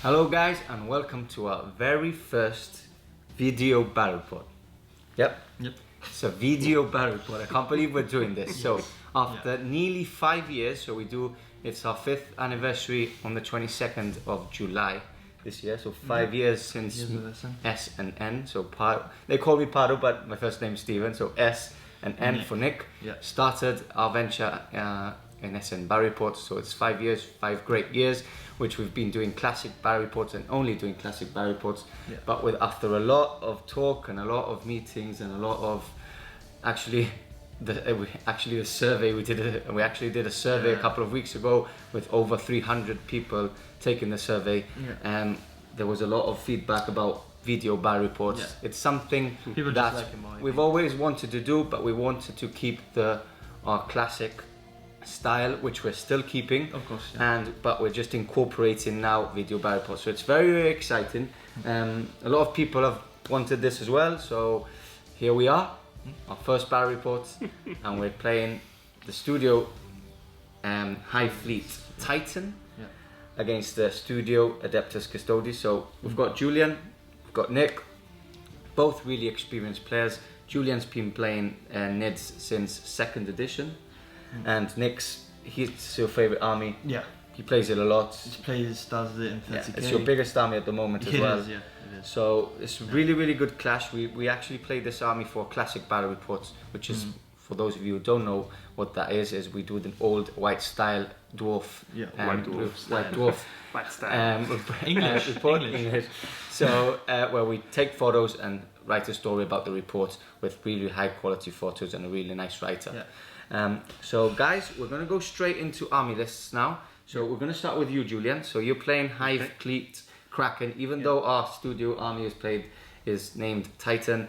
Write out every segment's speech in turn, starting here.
Hello guys and welcome to our very first video battle report. Yep. It's a video battle report. I can't believe we're doing this. So after nearly 5 years, it's our 5th anniversary on the 22nd of July this year. So 5 years since S and N. So they call me Paro, but my first name's Steven. So S and N for Nick. Started our venture in SN battle reports. So it's 5 years, 5 great years, which we've been doing classic battle reports and only doing classic battle reports. But after a lot of talk and a lot of meetings and a lot of the survey we did a survey a couple of weeks ago with over 300 people taking the survey, and there was a lot of feedback about video battle reports. It's something that we've always wanted to do, but we wanted to keep our classic style, which we're still keeping, of course, but we're just incorporating now video battle reports. So it's very, very exciting. A lot of people have wanted this as well, so here we are, our first battle report, and we're playing the Studio Hive Fleet Titan against the Studio Adeptus Custodes. So we've got Julian, we've got Nick, both really experienced players. Julian's been playing Nids since 2nd edition. And Nick's, he's your favorite army. Yeah. He plays it a lot. Does it in 30k. It's your biggest army at the moment as well. It is. So it's really, really good clash. We actually played this army for classic battle reports, which is, for those of you who don't know what that is we do the old white style dwarf. White dwarf. White style. English. So where we take photos and write a story about the report with really high quality photos and a really nice writer. So guys, we're going to go straight into army lists now. So we're going to start with you, Julian. So you're playing Hive Fleet Kraken, even though our studio army is named Titan.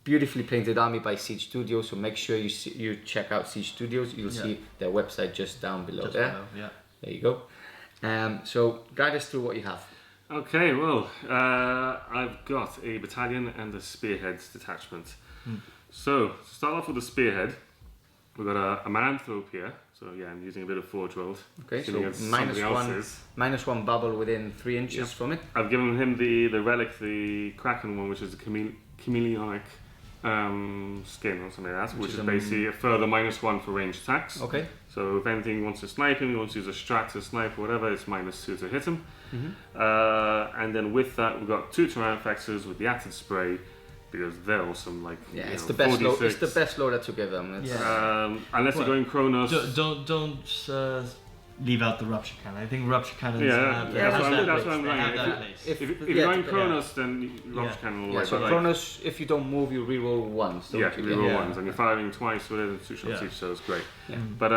Beautifully painted army by Siege Studios. So make sure you check out Siege Studios. You'll see their website just down below there. There you go. So guide us through what you have. Okay, well, I've got a battalion and a spearhead detachment. So to start off with the spearhead, we've got a Mananthrope here, so yeah, I'm using a bit of Forge World. Okay, so minus one bubble within 3 inches from it. I've given him the relic, the Kraken one, which is a chameleonic skin or something like that, which is basically a further -1 for ranged attacks. Okay. So if anything he wants to snipe him, he wants to use a strat to snipe or whatever, it's -2 to hit him. And then with that, we've got 2 Tyranid with the Acid Spray, because they're awesome. It's the best load. It's the best loader to give them. Unless you're going Kronos. Don't leave out the Rupture Cannon. I think Rupture Cannons. That's what I'm going. If you're going Kronos, then Rupture Cannon will work. So Kronos, if you don't move, you reroll once. You reroll once, and you're firing twice within 2 shots each, so it's great. But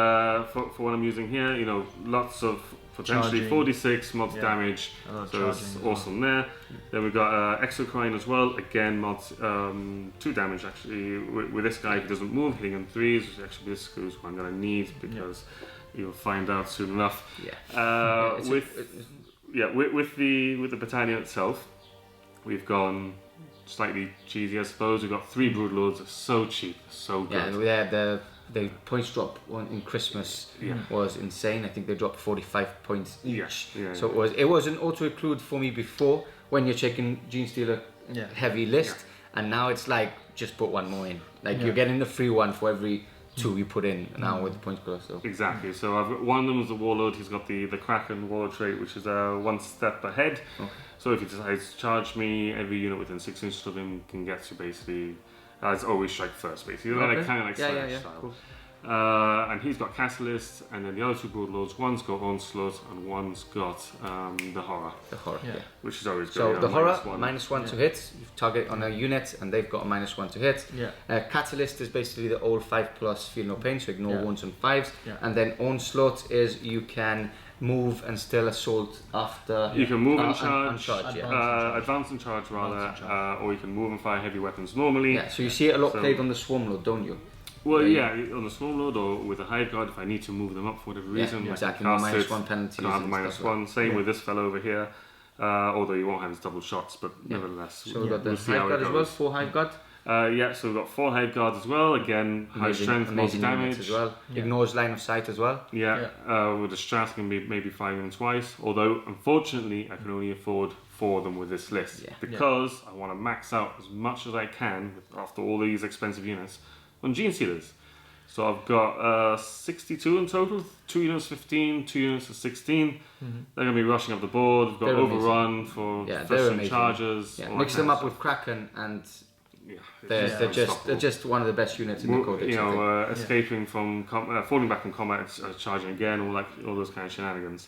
for what I'm using here, lots of potentially 46 mod damage, so it's awesome there. Then we've got Exocrine as well, again mod 2 damage actually. With this guy, he doesn't move, hitting on 3s, which actually this is what I'm going to need, because you'll find out soon enough. With the battalion itself, we've gone slightly cheesy, I suppose. We've got 3 Broodlords, so cheap, so good. The points drop in Christmas was insane. I think they dropped 45 points each. So it was an auto include for me before when you're checking Gene Stealer heavy list, and now it's like just put 1 more in. You're getting the free one for every 2 you put in now with the points plus. So. Exactly. So I've got one of them is the Warlord. He's got the Kraken Warlord trait, which is 1 step ahead. So if he decides to charge me, every unit within 6 inches of him can get to basically. It's always strike first, basically. Kind of like Slash style. Cool. And he's got Catalyst, and then the other 2 Broodlords, one's got Onslaught, and one's got the Horror. Which is always good. So the Horror, -1 to hit, you target on a unit, and they've got a -1 to hit. Catalyst is basically the old 5+ feel no pain, so ignore 1s and 5s. And then Onslaught is you can move and still assault after. You can move and charge, advance and charge rather, or you can move and fire heavy weapons normally. So you see it a lot played on the Swarmlord, don't you? Well, on the Swarmlord or with a Hive Guard, if I need to move them up for whatever reason. Exactly, -1 penalties. I have the -1. Same with this fellow over here, although you won't have his double shots, but nevertheless. So we've got the Hive Guard as well, 4 Hive Guard. So we've got 4 Hive Guards as well. Again, high strength, multi damage as well. Ignores line of sight as well. With the strat, I can maybe firing them twice. Although, unfortunately, I can only afford 4 of them with this list because I want to max out as much as I can after all these expensive units on Gene Sealers. So I've got 62 in total, 2 units 15, 2 units of 16. They're going to be rushing up the board. We've got Overrun for some charges. Mix them up with Kraken and they're just one of the best units in the Codex. Escaping from falling back from combat, charging again, all those kind of shenanigans.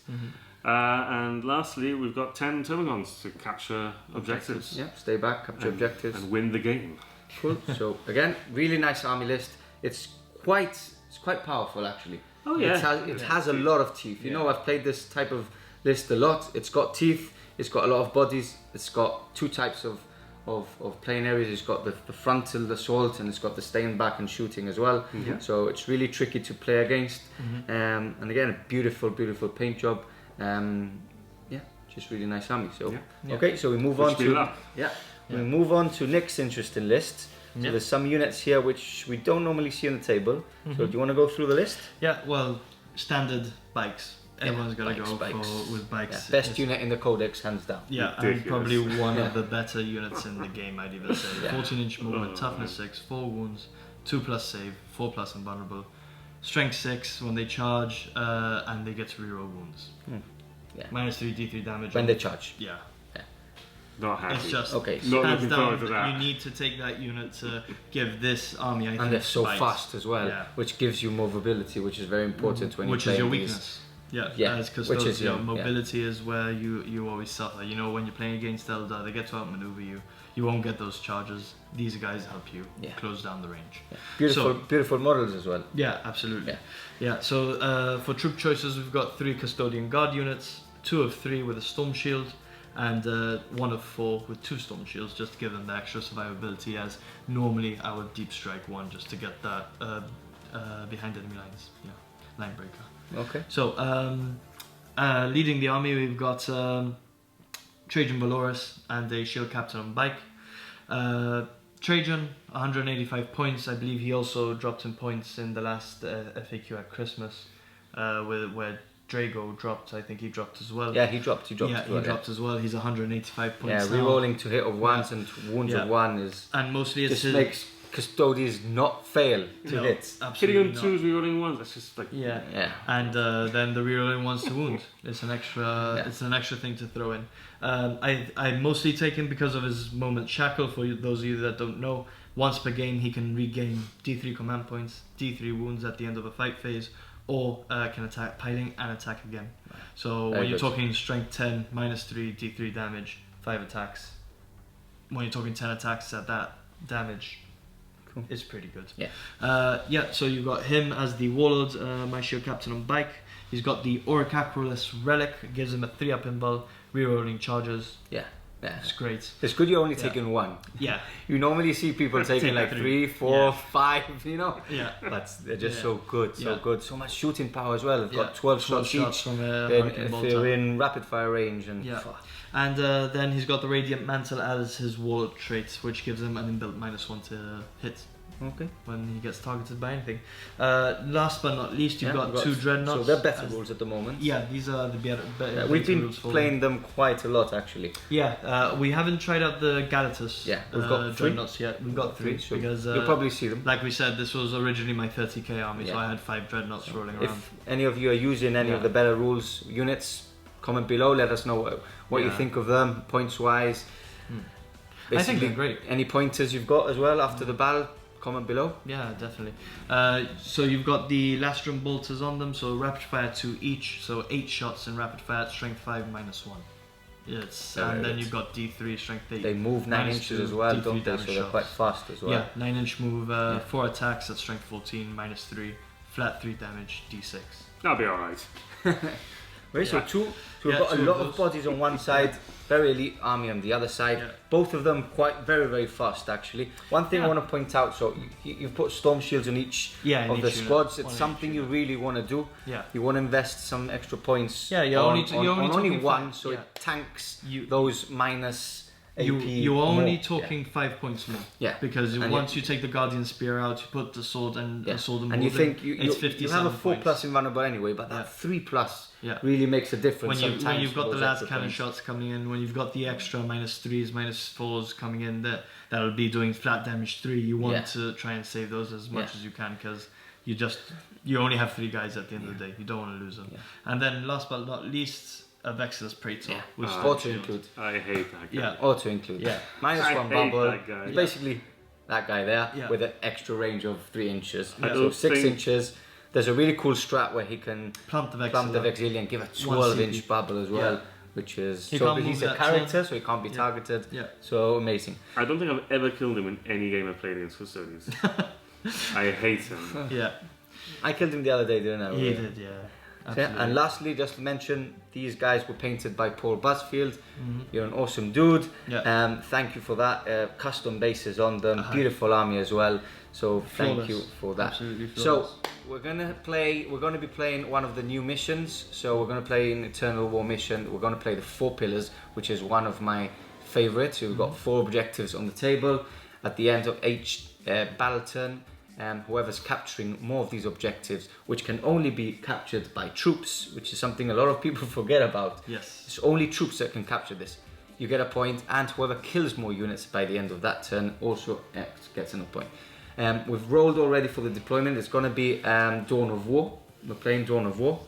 And lastly, we've got 10 Termagons to capture objectives. Yeah, stay back, capture objectives, and win the game. Cool. So again, really nice army list. It's quite powerful actually. Oh yeah. It has a lot of teeth. You know, I've played this type of list a lot. It's got teeth. It's got a lot of bodies. It's got 2 types of playing areas. It's got the frontal assault and it's got the staying back and shooting as well. So it's really tricky to play against. And again, a beautiful paint job. Just really nice army. So okay, so we move on to we move on to Nick's interesting list. So there's some units here which we don't normally see on the table. So do you want to go through the list? Yeah, well, standard bikes. Everyone's got to go with bikes. Best unit in the Codex, hands down. Yeah, and probably one of the better units in the game, I'd even say. 14-inch movement, toughness 6, 4 wounds, 2+ save, 4+ invulnerable, strength 6 when they charge, and they get to reroll wounds. -3 D3 damage when they charge. Not happy. It's just not hands looking down. forward to that. You need to take that unit to give this army. I think, and they're so spikes. fast as well, which gives you mobility, which is very important when which you're is playing your these. weakness. As Custodes, mobility is where you always suffer. You know, when you're playing against Eldar, they get to outmaneuver you. You won't get those charges. These guys help you close down the range. Beautiful models as well. Yeah, absolutely. So for troop choices, we've got 3 Custodian Guard units, 2 of 3 with a Storm Shield, and 1 of 4 with 2 Storm Shields, just to give them the extra survivability, as normally I would Deep Strike 1 just to get that behind enemy lines. Line breaker. Okay. So leading the army, we've got Trajan Valoris and a Shield Captain on bike. Trajan, 185 points. I believe he also dropped in points in the last FAQ at Christmas, where Drago dropped. I think he dropped as well. Yeah, he dropped. He dropped as well. He's 185 points. Yeah, rerolling to hit of 1s and wounds of 1 is. And mostly it's makes Custodes not fail to hit. Hitting on 2s, rerolling 1s. That's just like And then the rerolling 1s to wound. It's an extra. It's an extra thing to throw in. I mostly take him because of his moment shackle. For those of you that don't know, once per game he can regain D3 command points, D3 wounds at the end of a fight phase, or can attack piling and attack again. So when you're talking strength 10, -3, D3 damage, 5 attacks. When you're talking 10 attacks at that damage, it's pretty good. So you've got him as the Warlord, my Shield Captain on bike. He's got the Auric Acrolis Relic, gives him a 3-up invul, rerolling charges. It's great. It's good you're only taking 1. You normally see people taking like 3, 4, 5, you know. But they're just so good, good. So much shooting power as well. They've got 12 shots each. From if they're in rapid fire range and. And then he's got the Radiant Mantle as his Warlord trait, which gives him an inbuilt -1 to hit. Okay. When he gets targeted by anything. Last but not least, you've got 2 Dreadnoughts. So they're better rules at the moment. These are the better we've been rules for playing them quite a lot actually. We haven't tried out the Galatus. We've got 3 Dreadnoughts yet. We've got 3 so because you'll probably see them. Like we said, this was originally my 30k army, so I had 5 Dreadnoughts rolling around. If any of you are using any of the better rules units, comment below. Let us know what you think of them, points wise. I think they're great. Any pointers you've got as well after the battle, comment below. Yeah, definitely. So you've got the Lastrum bolters on them, so rapid fire 2 each, so 8 shots in rapid fire at strength 5 -1. And then you've got D3 strength 8. They move 9 inches as well, don't they? So they're quite fast as well. 9-inch move, 4 attacks at strength 14 -3, flat 3 damage, D6. That'll be alright. So we've got a lot of bodies on one side, very elite army on the other side. Both of them very fast actually. One thing I want to point out, so you've put Storm Shields on each of the squads. It's something you really want to do. You want to invest some extra points on only one, so it tanks those minus You're only talking 5 points more. Yeah. Because And once you take the Guardian Spear out, you put the sword and the sword and you think it's you have a 4+ points. invulnerable anyway, but that 3+ Yeah. really makes a difference. When you've got for the those last extra cannon points. shots coming in, when you've got the extra -3s, -4s coming in, that'll be doing flat damage 3. You want to try and save those as much as you can, because you only have 3 guys at the end of the day. You don't want to lose them. And then last but not least, a Vexil's Praetor. Which auto include. I hate that guy. Auto include. -1 bubble. That guy. It's basically that guy there with an extra range of 3 inches. I So don't 6 think- inches. There's a really cool strat where he can Plant the Vexillia and give a 12-inch bubble as well, which is he's a character, so he can't be targeted. So amazing. I don't think I've ever killed him in any game I've played against Custodes. I hate him. I killed him the other day, didn't I? He did, absolutely. And lastly, just to mention, these guys were painted by Paul Busfield. You're an awesome dude. Thank you for that. Custom bases on them, beautiful army as well. So thank you for that. Absolutely flawless. So we're gonna be playing one of the new missions. So we're gonna play an Eternal War mission. We're gonna play the 4 pillars, which is one of my favorites. We've got 4 objectives on the table. At the end of each battle turn, whoever's capturing more of these objectives, which can only be captured by troops, which is something a lot of people forget about. Yes. It's only troops that can capture this. You get a point, and whoever kills more units by the end of that turn also gets a point. We've rolled already for the deployment. It's going to be Dawn of War. We're playing Dawn of War,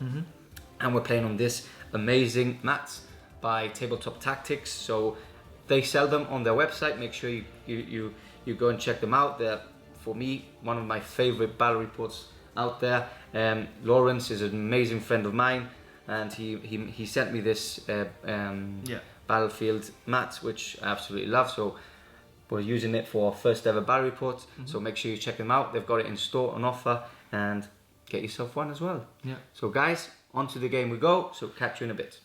and we're playing on this amazing mats by Tabletop Tactics. So they sell them on their website. Make sure you go and check them out. They're, for me, one of my favorite battle reports out there. Lawrence is an amazing friend of mine, and he sent me this battlefield mat, which I absolutely love. So we're using it for our first ever battle report. So make sure you check them out. They've got it in store on offer, and get yourself one as well. So guys, on to the game we go. So catch you in a bit.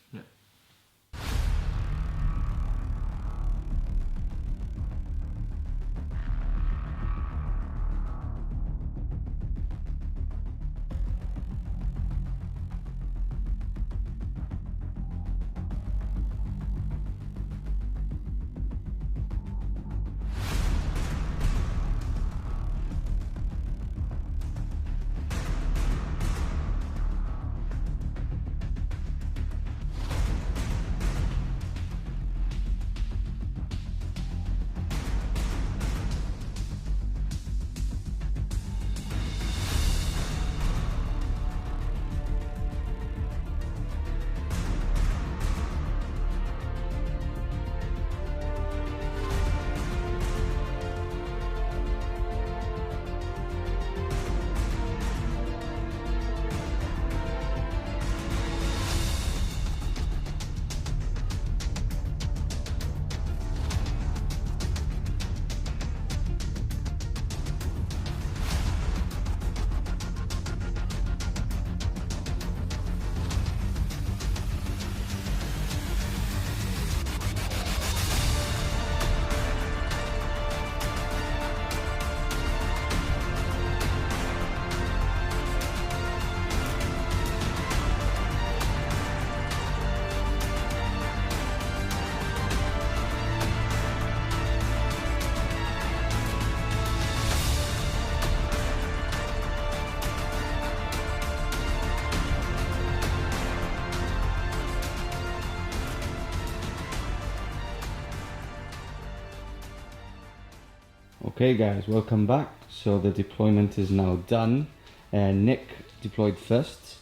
Okay guys, welcome back. So the deployment is now done. Nick deployed first,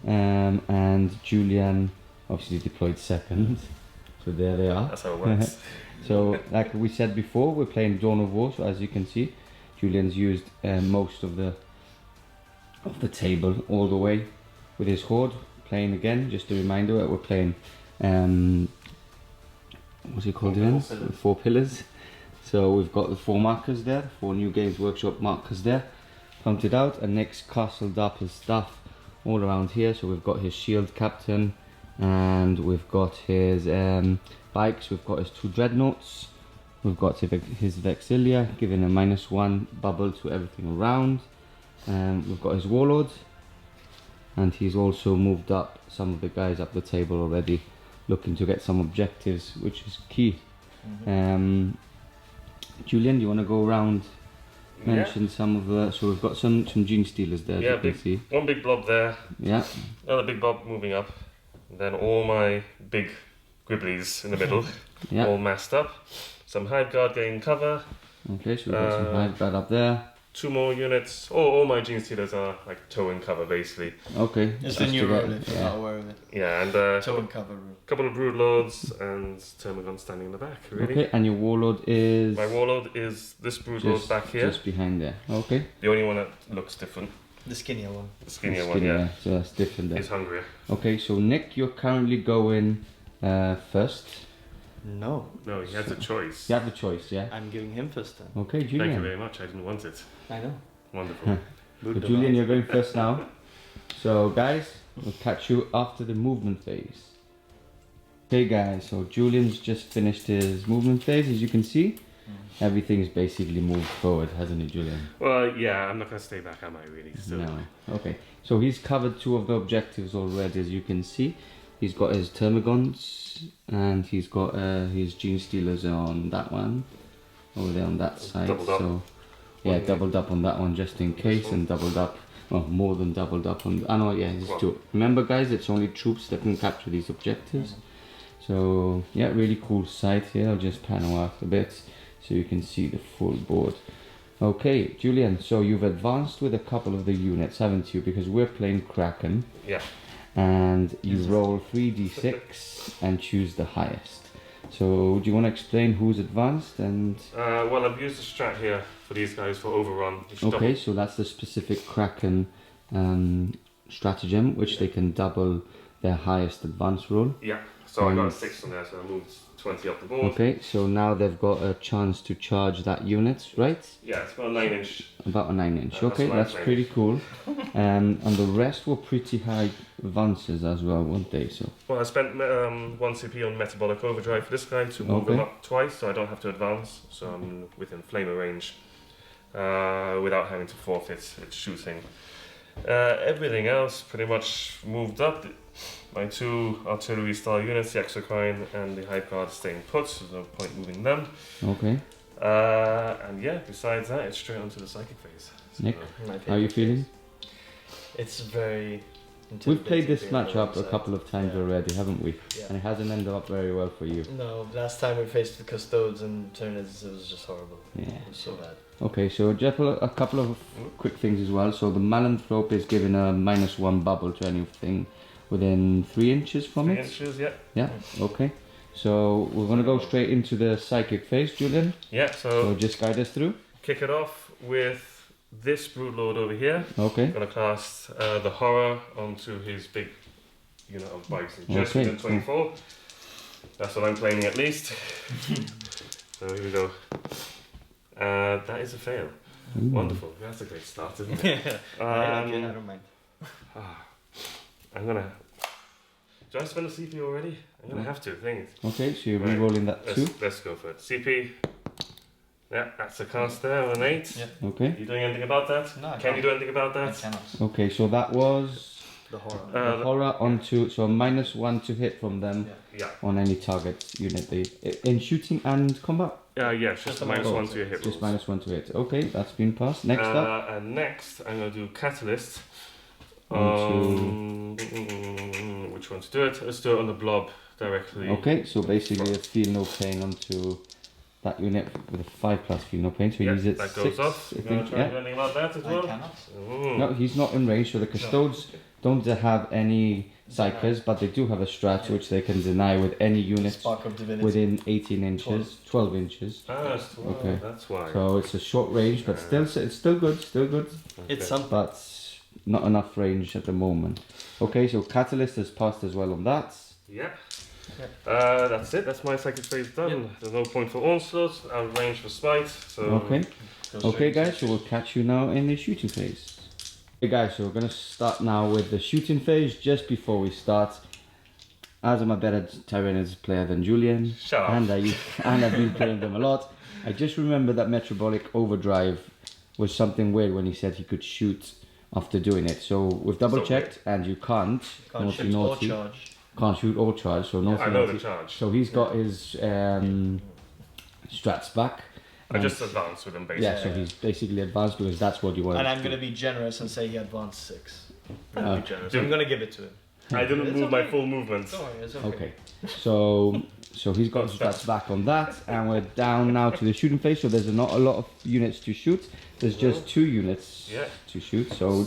and Julian obviously deployed second. So there they are. That's how it works. So like we said before, we're playing Dawn of War. So as you can see, Julian's used most of the table all the way with his horde. Playing again, just a reminder, we're playing what's it called again? 4 pillars. So we've got the 4 markers there, 4 New Games Workshop markers there, planted out, and Nick's castled up his stuff all around here. So we've got his shield captain, and we've got his bikes, we've got his 2 dreadnoughts, we've got his Vexillia, giving a -1 bubble to everything around, and we've got his warlord, and he's also moved up some of the guys up the table already, looking to get some objectives, which is key. Julian, do you want to go around, mention some of the... So we've got some gene stealers there, as you can see. One big blob there. Yeah. Another big blob moving up. And then all my big gribblies in the middle, all massed up. Some Hive Guard getting cover. Okay, so we've got some Hive Guard up there. 2 more units. All my gene stealers are like towing cover basically. Okay. It's the new rule if you're not aware of it. Yeah, and Tow and cover rule. couple of brood lords and Termagant standing in the back. Really. Okay, and your warlord is... My warlord is this brood lord back here. Just behind there. Okay. The only one that looks different. The skinnier one. The skinnier one, yeah. So that's different there. He's hungrier. Okay, so Nick, you're currently going first. No. No, he has a choice. You have the choice, yeah? I'm giving him first then. Okay, Julian. Thank you very much. I didn't want it. I know. Wonderful. So Julian, you're going first now. So guys, we'll catch you after the movement phase. Okay guys, so Julian's just finished his movement phase, as you can see. Everything's basically moved forward, hasn't it, Julian? Well, yeah, I'm not going to stay back, am I, really? So. No. Okay, so he's covered 2 of the objectives already, as you can see. He's got his Termagants, and he's got his Gene Stealers on that one, over there on that side. Doubled up. So, yeah, doubled up on that one just in case, and doubled up, well, more than doubled up on. I know, yeah, it's 2. Remember, guys, it's only troops that can capture these objectives. So, yeah, really cool site here. I'll just panel out a bit so you can see the full board. Okay, Julian, so you've advanced with a couple of the units, haven't you? Because we're playing Kraken. Yeah. And you roll 3d6 and choose the highest. So, do you want to explain who's advanced and... well, I've used a strat here for these guys for overrun. Okay, so that's the specific Kraken stratagem, which they can double their highest advance roll. Yeah, so I got a 6 on there, so I moved 20 up the board. Okay, so now they've got a chance to charge that unit, right? Yeah, it's about a 9-inch. About a 9-inch. That's Okay, what that's I'm pretty cool. And the rest were pretty high advances as well, weren't they? So. Well, I spent 1 CP on Metabolic Overdrive for this guy to move him up twice, so I don't have to advance. So I'm within flamer range without having to forfeit its shooting. Everything else pretty much moved up. My 2 artillery style units, the Exocrine and the Hive Guard, staying put, so there's no point moving them. Okay. And yeah, besides that, it's straight onto the psychic phase. So, Nick, how are you feeling? It's very... We've played this match up a couple of times already, haven't we? Yeah. And it hasn't ended up very well for you. No, last time we faced the Custodes and Tyranids, it was just horrible. Yeah. It was so bad. Okay, so just a couple of quick things as well. So the Malanthrope is given a -1 bubble to anything within 3 inches from 3 it. inches, yeah. Yeah, okay. So we're going to go straight into the psychic phase, Julian. Yeah, So just guide us through. kick it off with this Broodlord over here. Okay. I'm going to cast the Horror onto his big unit of bikes. Just Okay. within 24. That's what I'm claiming at least. So here we go. That is a fail. Ooh. Wonderful. That's a great start, isn't it? I don't mind. I'm going to... Do I spend a CP already? I'm going to have to, thing. Okay, so you're Right. re-rolling that too. Let's go for it. CP. Yeah, that's a cast there on an 8. Yeah. Okay. You doing anything about that? No, I Can you can't. do anything about I that? cannot. Okay, so that was The horror. the horror onto, so a -1 to hit from them Yeah. on any target unit they in shooting and combat. Yeah, it's just a -1 to your hit Just rolls. -1 to hit. Okay, that's been passed. Next up. And next, I'm going to do Catalyst. Onto- Which one to do it? Let's do it on the blob directly. Okay, so basically a feel no pain onto that unit with a 5+ feel no pain. So Yeah, use it that 6. goes off. I You going think, to try and do yeah. anything about that as I well? cannot. No, he's not in range. So the Custodes don't have any psychers, but they do have a strat which they can deny with any unit Spark of Divinity. within 18 inches, 12 inches. That's why. Okay. That's why. So it's a short range, but still, it's still good, It's something. but not enough range at the moment. Okay, so Catalyst has passed as well on that. Yeah. That's it. That's my psychic phase done. There's no point for onslaught. Out of range for smite. So Okay. Okay, guys, so we'll catch you now in the shooting phase. Okay, guys, so we're going to start now with the shooting phase. Just before we start, as I'm a better Tyranids player than Julian, Shut up. and I've been playing them a lot, I just remember that Metabolic Overdrive was something weird when he said he could shoot after doing it. So we've double checked, and you can't. Can't naughty, shoot or naughty. charge. Can't shoot or charge. So naughty, I know naughty. the charge. So he's got his strats back. I just advanced with him basically. Yeah, so he's basically advanced because that's what you want. And I'm going to be generous and say he advanced 6. Be generous. So I'm going to give it to him. I didn't move my full movements. Don't worry, it's okay. Okay, so he's got strats back on that, and we're down now to the shooting phase. So there's not a lot of units to shoot. There's just 2 units to shoot. So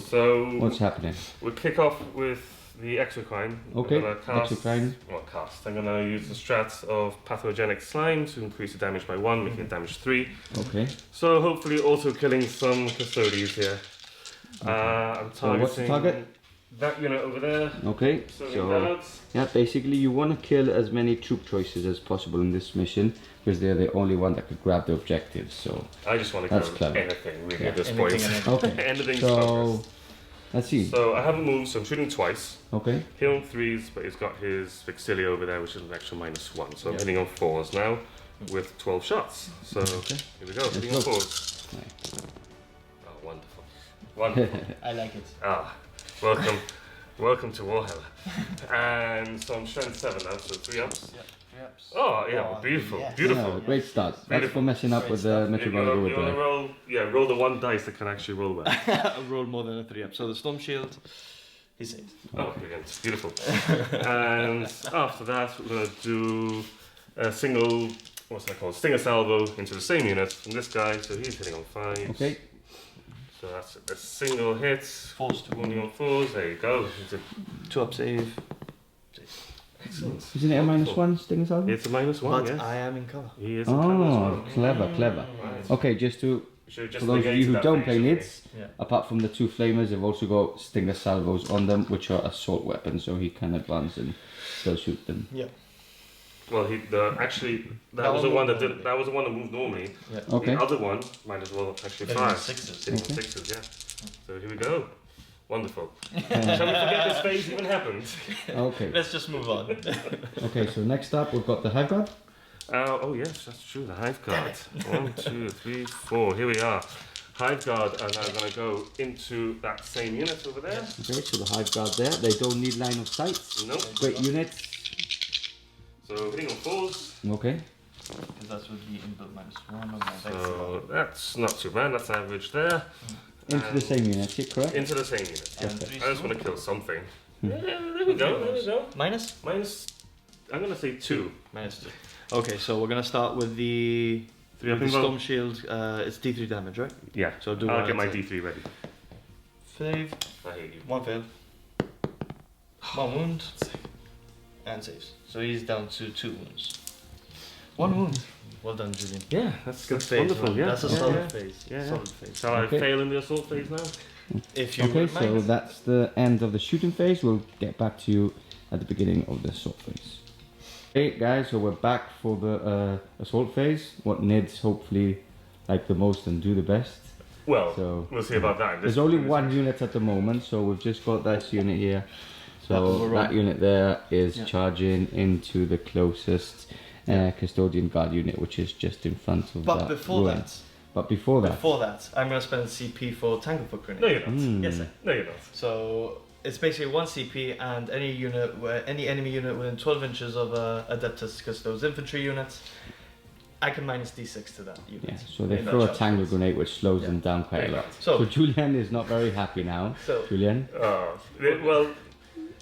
what's happening? We'll kick off with the exocrine. Okay, exocrine. Well, cast. I'm gonna use the strats of pathogenic slime to increase the damage by 1, making it damage 3. Okay. So hopefully also killing some custodes here. I'm targeting. So what's the target? That unit over there. Okay, so yeah, basically you want to kill as many troop choices as possible in this mission because they're the only one that could grab the objectives. So I just want to kill anything really at this point. Okay, Anything's so progress. let's see. So I haven't moved, so I'm shooting twice. Okay. Hitting on 3s, but he's got his Vixilia over there, which is an extra -1. So I'm hitting on 4s now with 12 shots. So here we go, hitting on 4s. Right. Oh, wonderful. Wonderful. I like it. Welcome to Warhammer. And so I'm strength 7 now, so 3 ups. Yep, 3 ups. Oh, yeah, beautiful, yes. beautiful. Yeah, great start. That's for messing up with the meteorological with the... roll the 1 dice that can actually roll well. I rolled more than a 3 up. So the Storm Shield, he saved. Oh, brilliant, beautiful. And after that, we're going to do a single, what's that called? Stinger salvo into the same unit from this guy, so he's hitting on 5. Okay. So that's a single hit. 4s to Wounding on 4s, there you go. It's a 2 up save. excellent. Isn't it a -1 Stinger salvo? It's a -1, But yes. I am in cover. He is a -1. Clever. Right. Okay, just to... Just For those of you who that don't phase, play okay. Nids, apart from the 2 flamers, they've also got Stinger salvos on them, which are assault weapons, so he can advance and still shoot them. Yeah. Well, that was the one that was the one that moved normally. Yeah. Okay. The other one might as well actually Hitting on fire. 6s. Hitting on 6s, yeah. So here we go. Wonderful. Shall we forget this phase even happened? Okay. Let's just move on. Okay, so next up we've got the Hive Guard. Oh yes, that's true. The Hive Guard. 1, 2, 3, 4. Here we are. Hive Guard are now going to go into that same unit over there. Okay, so the Hive Guard there. They don't need line of sight. Nope. Great unit. So hitting on 4s. Okay. Because that's with the inbuilt -1 on my So that's not too bad. That's average there. Into the same unit, yeah, correct? Into the same unit. And Okay. 3 I just want to kill something. Yeah, there we go. There we go. Minus? I'm going to say 2. -2. Okay, so we're going to start with the 3 up in Storm Shield. It's D3 damage, right? Yeah. So do I'll one get my and D3 ready. Save. I hate you. 1 fail. 1 wound. And saves. So he's down to 2 wounds. 1 wound. Well done, Julian. Yeah, that's Good phase. wonderful. Man. Yeah, That's a solid phase. Yeah, yeah. Solid phase. Shall I Okay. fail in the assault phase now? If you Okay, would so mind. that's the end of the shooting phase. We'll get back to you at the beginning of the assault phase. Okay, guys, so we're back for the assault phase. What Nids hopefully like the most and do the best. Well, So we'll see about that. there's only 1 unit at the moment, so we've just got this unit here. So that unit there is charging into the closest custodian guard unit, which is just in front of But that before ruin. that, But before that, I'm going to spend CP for Tangle Foot Grenade. No, you're not. Yes, sir. No, you're not. So it's basically 1 CP, and any enemy unit within 12 inches of Adeptus Custodes infantry unit, I can minus D6 to that unit. yeah, so they In throw that a charge tangle phase. grenade, which slows them down quite a lot. So Julian is not very happy now. So Julian, Well,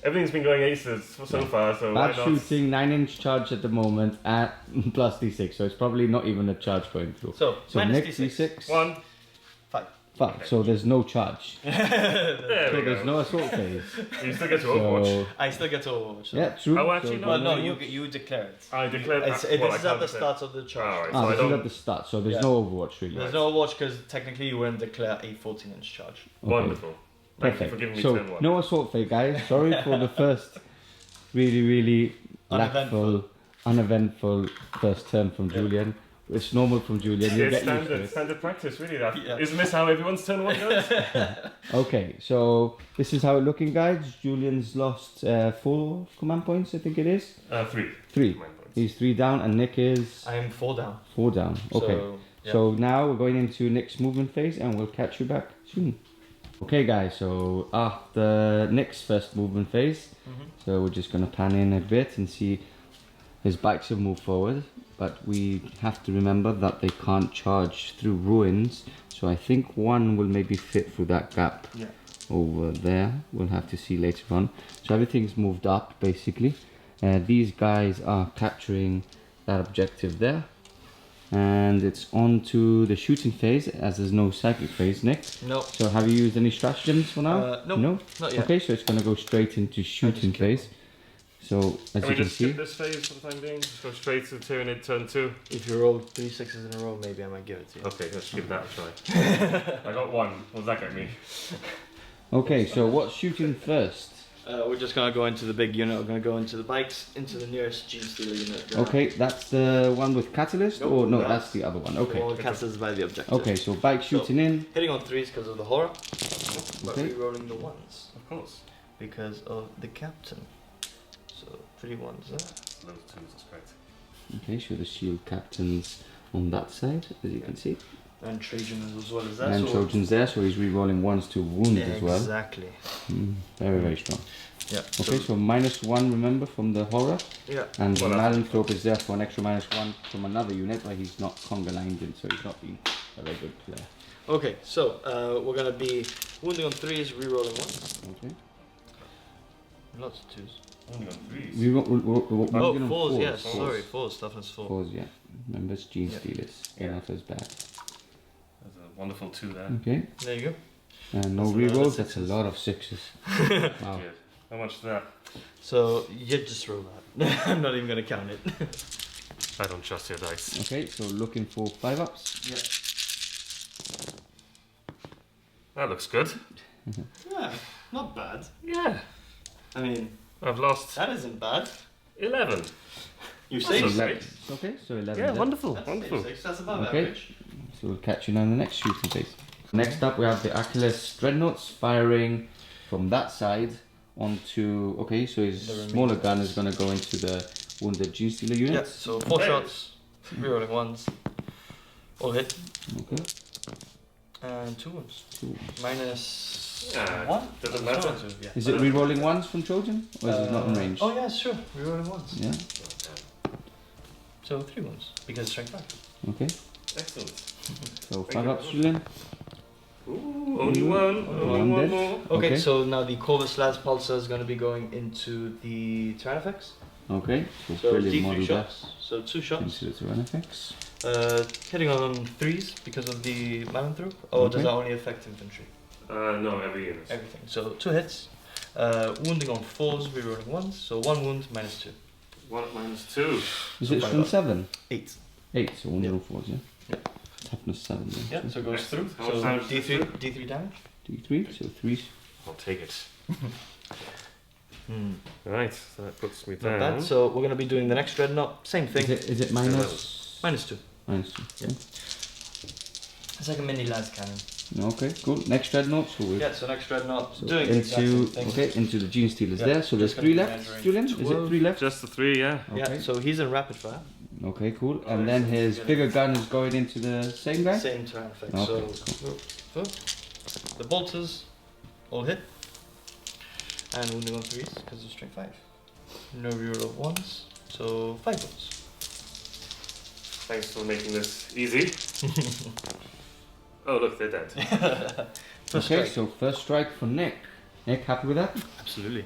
everything's been going aces so far, so why bad not? shooting, 9-inch charge at the moment at plus D6, so it's probably not even a charge going through. So minus Nick D6. D6, 1. 5. 5. So there's no charge. There So we there's go. no assault phase. You still get to Overwatch. So I still get to Overwatch. So. yeah, true. Oh, actually, So no. Well, no, then- you declare it. I declared This that. is Well, I at can't the declare. start of the charge. Alright. Ah, So I this is don't- at the start, so there's Yeah. no Overwatch really. There's no Overwatch because technically you wouldn't declare a 14-inch charge. Okay. Wonderful. Thank you Perfect. for giving me So turn 1. no assault phase, guys. Sorry for the first really Uneventful. uneventful first turn from Julian. It's normal from Julian. You It's get used to it. standard practice, really. That. Yeah. Isn't this how everyone's turn 1 goes? Okay, so this is how it's looking, guys. Julian's lost 4 command points, I think it is. 3. 3. Command points. He's 3 down, and Nick is I'm 4 down. 4 down. Okay. So, yeah. So now we're going into Nick's movement phase, and we'll catch you back soon. Okay, guys. So after Nick's first movement phase, so we're just gonna pan in a bit and see his bikes have moved forward, but we have to remember that they can't charge through ruins. So I think one will maybe fit through that gap over there. We'll have to see later on. So everything's moved up basically. These guys are capturing that objective there. And it's on to the shooting phase, as there's no psychic phase, Nick. No. So have you used any stratagems for now? No, no, not yet. Okay, so it's going to go straight into shooting phase. So as Can you we can just see, skip this phase for the time being? Just go straight to the Tyranid turn 2. If you roll 3 6s in a row, maybe I might give it to you. Okay, let's give that a try. I got 1. What does that get me? okay, so what's shooting first? We're just gonna go into the big unit. We're gonna go into the bikes, into the nearest Gene Stealer unit. Okay, that's the one with catalyst, or no? that's That's the other one. Okay. Well, catalyst by the objective. Okay, so bike shooting in. Hitting on 3s because of the horror. But Okay. re-rolling the 1s Of course. because of the captain. So 3 1s there. Loads of 2s, that's great. Okay, show the shield captains on that side, as you can see. And Trajan as well as that. And so Trojan's there, so he's re-rolling ones to wound as well. Exactly. Very, very strong. Yeah. Okay, so -1, remember, from the horror. Yeah. And the Well, Malanthrope is there for an extra -1 from another unit, but he's not conga lined in, so he's not been a very good player. Okay, so we're gonna be wounding on 3s, re-rolling 1s. Okay. Lots of 2s. Only on 3s. We're Oh, wounding on 4s, yes. Fours. Sorry, 4s. Toughness 4. Fours, yeah. Remember, it's Gene Yeah. Stealers. They're not as bad. There's a wonderful 2 there. Okay. There you go. And no That's a lot of rerolls, that's a sixes. lot of 6s. Wow. Good. How much is that? So you just roll that. I'm not even gonna count it. I don't trust your dice. Okay, so looking for 5-ups. Yeah. That looks good. Yeah, not bad. Yeah. I mean, I've lost that isn't bad. 11. You That's saved okay. 11. Okay, so 11 Yeah, there. wonderful, That's wonderful. 6. That's above Okay. average. So we'll catch you on the next shooting phase. Next up we have the Achilles Dreadnoughts firing from that side onto... Okay, so his The remaining smaller gun ones. is going to go into the wounded Gene Stealer Yeah, units. so 4 Hey. shots, re-rolling 1s, all hit, Okay, and 2 wounds. 2. Minus Yeah, 1? doesn't matter. Yeah. Is it re-rolling ones from Trojan? Or is it not in range? Oh yeah, sure, re-rolling 1s. Yeah, So 3 wounds, because strength 5. okay. Excellent. So Thank 5-ups, you. Julian. Ooh, only one. One Only one dead. more. Okay, Okay. so now the Corvus Lads Pulsar is going to be going into the Tyrannifex. Okay, so So brilliant D3 model shots, so 2 shots. into the Tyrannifex. Hitting on 3s because of the Malanthrope, or does Okay. that only affect infantry? No, every unit. Everything. So 2 hits. Wounding on 4s, rerolling 1s. So 1 wound, minus 2. 1 minus 2. Is So it 5 from up. 7? 8. 8, so 1 Yeah. roll 4s, yeah? Yeah. Toughness 7 then. Yeah, so it goes through. How much So damage does it D3 damage. D3, so 3. I'll take it. Right, so that puts me Not down. bad. So we're going to be doing the next dreadnought. Same thing. Is it minus? Minus 2. Minus 2. Yeah. It's like a mini las cannon. Okay, cool. Next dreadnought, so we're Yeah, so next dreadnought, so doing the exact same into thing. okay into the Gene Stealers Yeah, there. So there's just 3 gonna be left. measuring Julian, is it 12. 3 left? Just the 3, yeah. Yeah, Okay. so he's in rapid fire. Okay, cool. And then his bigger gun is going into the same guy. Same turn effect. Okay, So the bolters all hit. And wounding on 3s because of strength 5. No reroll of 1s, so 5 wounds. Thanks for making this easy. Oh, look, they're dead. First Okay, strike. so first strike for Nick. Nick, happy with that? Absolutely.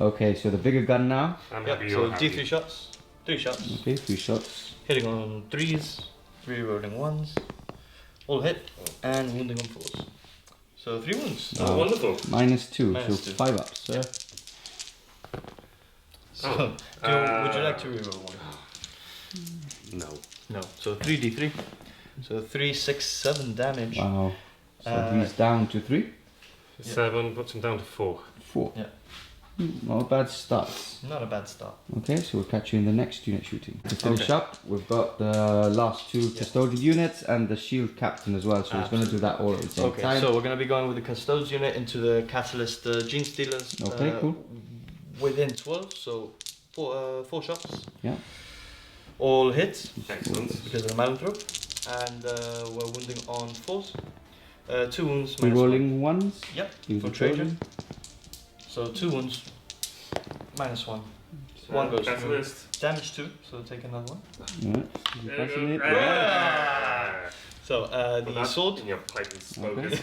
Okay, so the bigger gun now. I'm Yep, happy so you're happy. D3 shots, 3 shots. Okay, 3 shots. Hitting on 3s, rerolling 1s, all hit, and wounding on 4s. So 3 wounds. Oh, wonderful. Minus 2, Minus so 2. 5 ups. Sir. So, Oh, would you like to reroll 1? No. No. So 3d3. So 3, 6, 7 damage. Wow. So Uh, he's down to 3. 7 puts him down to 4. 4. Yeah. Not a bad start. Not a bad start. Okay, so we'll catch you in the next unit shooting. To finish Okay. up, we've got the last 2 custodial units and the shield captain as well, so he's going to do that all at the same Okay, time. so we're going to be going with the Custodes unit into the Catalyst Gene Stealers. Okay, cool. Within 12, so 4 shots. Yeah. All hit Excellent. because of the Malanthrope. And we're wounding on 4s. 2 wounds. We're minus rolling 1s. 1. Yep, Use for the Trajan. So 2 wounds, minus 1. One goes Cancel through. list. Damage 2, so take another one. Yeah. There you Passing go. it. Ah. So Put the that sword, in your pipe and smoke Okay.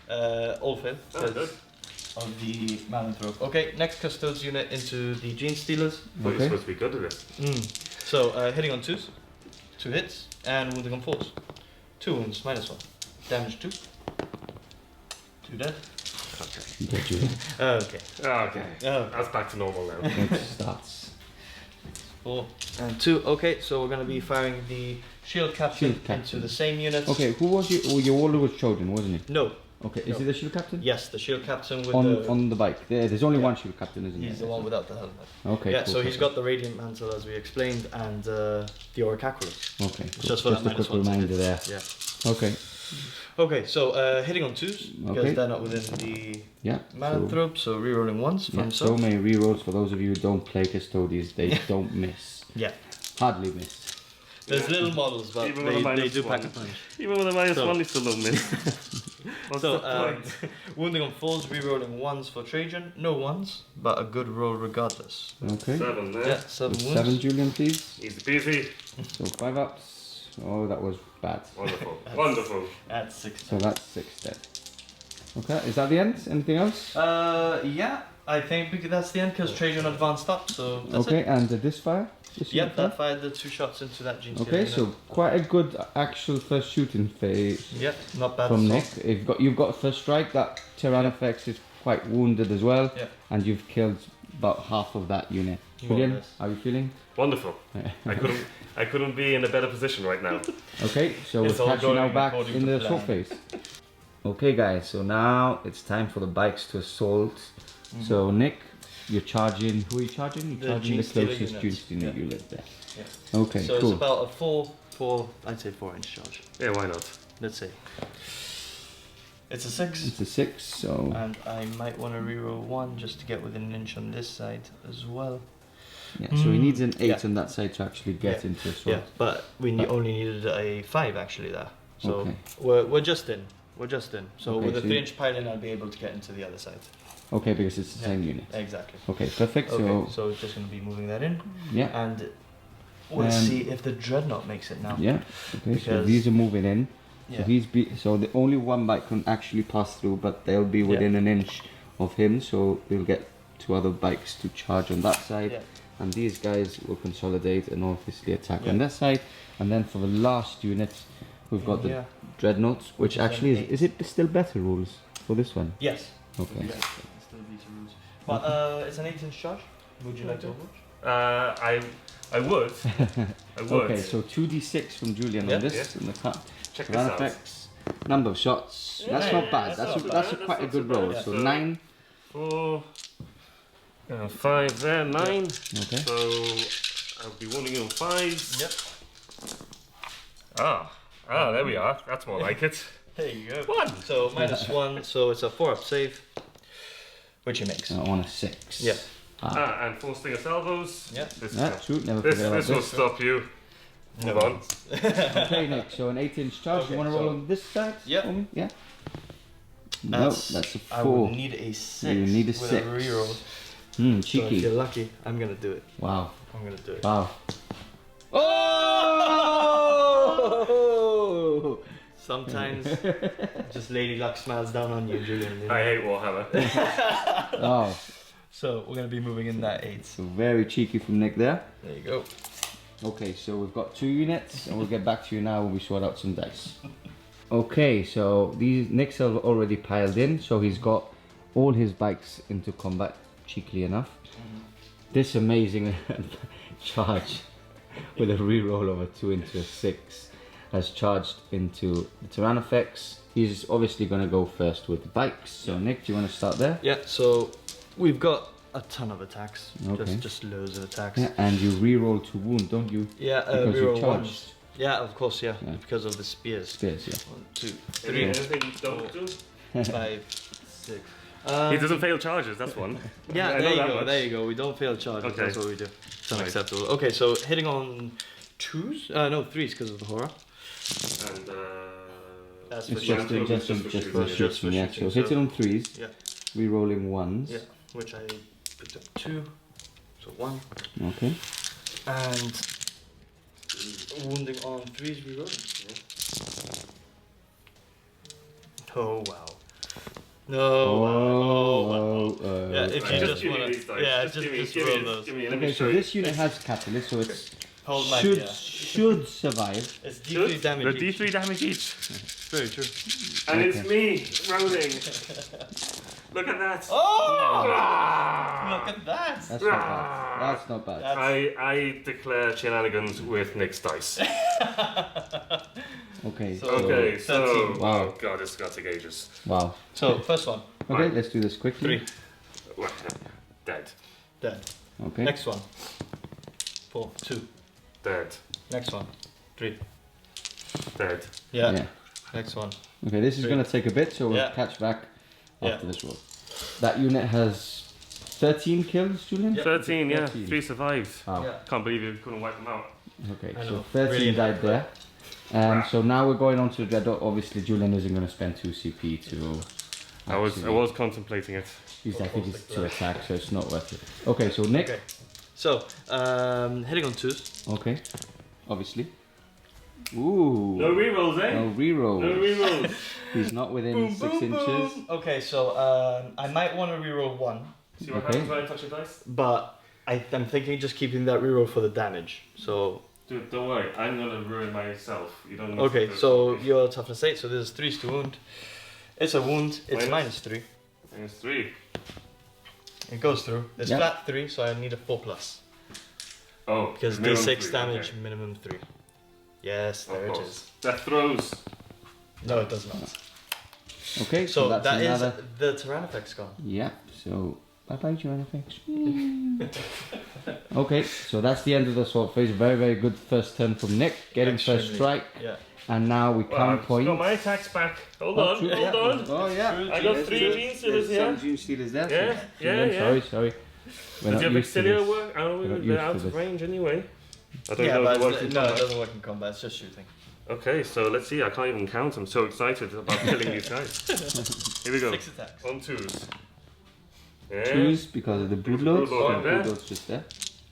it. all fail Oh, good. because of the Malanthrope. Okay, next Custodes unit into the Gene Stealers. But you're Okay. supposed to be good at this. So hitting on 2s, 2 hits, and wounding on 4s. 2 wounds, -1. Damage 2. 2 dead. Okay. Get you. Okay. Okay. Oh, That's back to normal now. It starts. 4 and 2. Okay, so we're going to be firing the Shield Captain, Shield Captain. into the same unit. Okay, who was you? Oh, your warlord was chosen, wasn't he? No. Okay, is No. he the shield captain? Yes, the Shield Captain with On the bike. There's only Yeah. one shield captain, isn't He's there? the one without the helmet. Okay. Yeah, cool, so he's perfect. got the Radiant Mantle as we explained, and the Oracaculus. Okay. Cool. Just for that a quick -1 to reminder hit. there. Yeah. Okay. Okay, so hitting on 2s because Okay. they're not within the Yeah. Malanthrope, so rerolling 1s Yeah, from so many rerolls for those of you who don't play Custodes. They don't miss. Yeah. Hardly miss. There's little models, but Even with a they minus do pack a one. punch. Even with a -1, So- you still don't miss. What's So, the point? wounding on 4s, rerolling 1s for Trajan. No 1s, but a good roll regardless. Okay. 7 there. Yeah, 7 So wounds. 7 Julian, please. Easy peasy. So 5 ups. Oh, that was bad. Wonderful. Wonderful. That's 6. So that's 6 dead. Okay, is that the end? Anything else? Yeah, I think that's the end because Trajan advanced up, so that's Okay, it. and this fire? This Yep, unit fire? that fired the 2 shots into that Gene Okay, Stealer so quite a good actual first shooting phase unit. Yep, not bad from at all. Nick. You've got first strike. That Tyranids is quite wounded as well, Yeah. and you've killed about half of that unit. More or Julian, less. how are you feeling? Wonderful. I couldn't be in a better position right now. Okay, so It's we'll all catch you now going back according in to the plan. assault phase. Okay, guys, so now it's time for the bikes to assault. So Nick, you're charging. Who are you charging? You're The charging the Gene Stealer closest unit. Gene Stealer Yeah. unit there. Yeah. Okay, So cool. it's about a 4, I'd say 4-inch charge. Yeah, why not? Let's say. It's a 6. It's a 6, so And I might want to reroll 1 just to get within an inch on this side as well. yeah. So he needs an 8 Yeah. on that side to actually get Yeah. into assault. Yeah, but we only needed a 5 actually there. So Okay. we're just in. We're just in. So Okay, with a so 3-inch pile-in, I'll be able to get into the other side. Okay, because it's the Yeah. same unit. Exactly. Okay, perfect. Okay, So so just going to be moving that in. yeah, And we'll Um, see if the Dreadnought makes it now. yeah. Okay, so Because- these are moving in. So Yeah. so the only one bike can actually pass through, but they'll be within an inch of him. So we'll get 2 other bikes to charge on that side, Yeah. and these guys will consolidate and obviously attack on Yeah. that side. And then for the last unit, we've got the Yeah. Dreadnoughts, which is an actually 8. is it still better rules for this one? Yes. Okay. Yes. Still beats the rules. But it's an 8-inch charge. Would you like to overwatch? I would. I would. Okay, so 2d6 from Julian Yeah. on this Yeah. in the cut. Check this Run out. effects, number of shots. Yeah, that's yeah, not bad. that's That's not a, bad. that's a That's quite a not good so bad. roll. Yeah. So So- 9. 4, 5 there, 9. Okay. So I'll be rolling in 5s. Yep. There we are. That's more like it. There you go. 1. So -1, so it's a 4-up save, which he makes. On a 6. Yeah. And 4 stinger salvos. Yeah. This, Yeah, true. Never this, forget about this will this. stop you. No. Move on. Okay, Nick. So an 8-inch charge. Okay, You want to roll so- on this side? Yep. For me? Yeah. No, that's a I 4. would need a 6. You need a with 6. a reroll. So if Cheeky. you're lucky, I'm gonna do it. Wow. I'm gonna do it. Wow. Oh! Sometimes just Lady Luck smiles down on you, Julian. You know? I hate Warhammer. Oh, So we're gonna be moving in that 8. so very cheeky from Nick there. There you go. Okay, so we've got 2 units, and we'll get back to you now when we sort out some dice. Okay, so these Nick's have already piled in, so he's got all his bikes into combat, cheekily enough. This amazing charge with a reroll of a 2 into a 6 has charged into the Tyrannofex. He's obviously going to go first with the bikes. So Nick, do you want to start there? Yeah. So we've got a ton of attacks. Okay. Just loads of attacks. Yeah, and you reroll to wound, don't you? Yeah. Because you Reroll charged. ones. Yeah, of course. Yeah. Yeah. Because of the spears. Spears, yeah. 1, 2, Anything 3, you don't do? 5, 6. He doesn't fail charges, that's one. Yeah, I know there you that go, much. there you go. We don't fail charges, Okay. that's what we do. It's Right. unacceptable. Okay, so hitting on 2s? No, 3s because of the horror. And That's It's for just shooting. for shooting, shooting, yeah. So so- hit it on 3s, Yeah, rerolling 1s. yeah. Which I picked up 2. So 1. Okay. And wounding on 3 is rerolling. Oh wow. No. Oh, Yeah, if you just give me wanna, these dice. yeah, Just just give me roll those. Give me, let me Okay, show so you. this unit has catalyst, so it's Hold my should survive. It's D3 Should? damage. The each. D3 damage each. Very true. And it's Okay. me rolling. Look at that. Oh! Look at that. That's not bad. That's not bad. I declare shenanigans with Nick's dice. Okay. So- Okay, so 13. Wow. oh god, it's gonna take ages. Wow. So first one, Okay, Right. let's do this quickly. 3, What? Dead. dead. Okay. Next one, 4, 2. Dead. Next one, 3. Dead. Yeah. Yeah. Next one. Okay, this is 3. going to take a bit, so we'll Yeah. catch back Yeah. after this roll. That unit has 13 kills, Julian? Yeah. 13, yeah. 13. 3 survived. Wow. Yeah. Can't believe you couldn't wipe them out. Okay, I so know. 13 Brilliant. died there. So now we're going on to the Dreadnought. Obviously, Julian isn't going to spend 2 CP to I was actually contemplating it. use I think it's to attack, so it's not worth it. Okay, so Nick. Okay. So, hitting on 2s. Okay, obviously. Ooh. No rerolls, eh? No reroll. No rerolls. He's not within 6 inches. Okay, so I might want to reroll 1, See what Okay. happens when I touch your dice? but I'm thinking just keeping that reroll for the damage. So, Dude, don't worry. I'm gonna ruin myself. You don't need okay, to so you're toughness 8, so this is 3s to wound. It's a wound, it's Minus? -3. Minus 3. It goes through. It's Yeah. flat 3, so I need a 4+. Oh, Because minimum D6 3, damage, okay. minimum 3. Yes, Of there it course. is. That throws. No, it does not. Okay, So that's that is another. the Tyranids gone. Yeah, so bye bye, Tyranids. Okay, so that's the end of the sword phase. Very, very good first turn from Nick, getting first Extremely. strike. Yeah. And now we Well, count I've points. got my attacks back. Hold Oh, on, true, hold yeah. on. Oh, yeah. I got There's 3 two- gene stealers there's some here. gene stealers there. Yeah, so- yeah, Julian, yeah. Sorry. We're Does not your used to Excelsior this. work? Oh, We're not they're used to out of this. range anyway. I don't Yeah, know if but it works in no, it combat. doesn't work in combat. It's just shooting. Okay, so let's see. I can't even count. I'm so excited about killing these guys. Here we go. 6 attacks. On 2s. Yeah. Twos because of the broodlord. Broodlord So right there. broodlord's just there.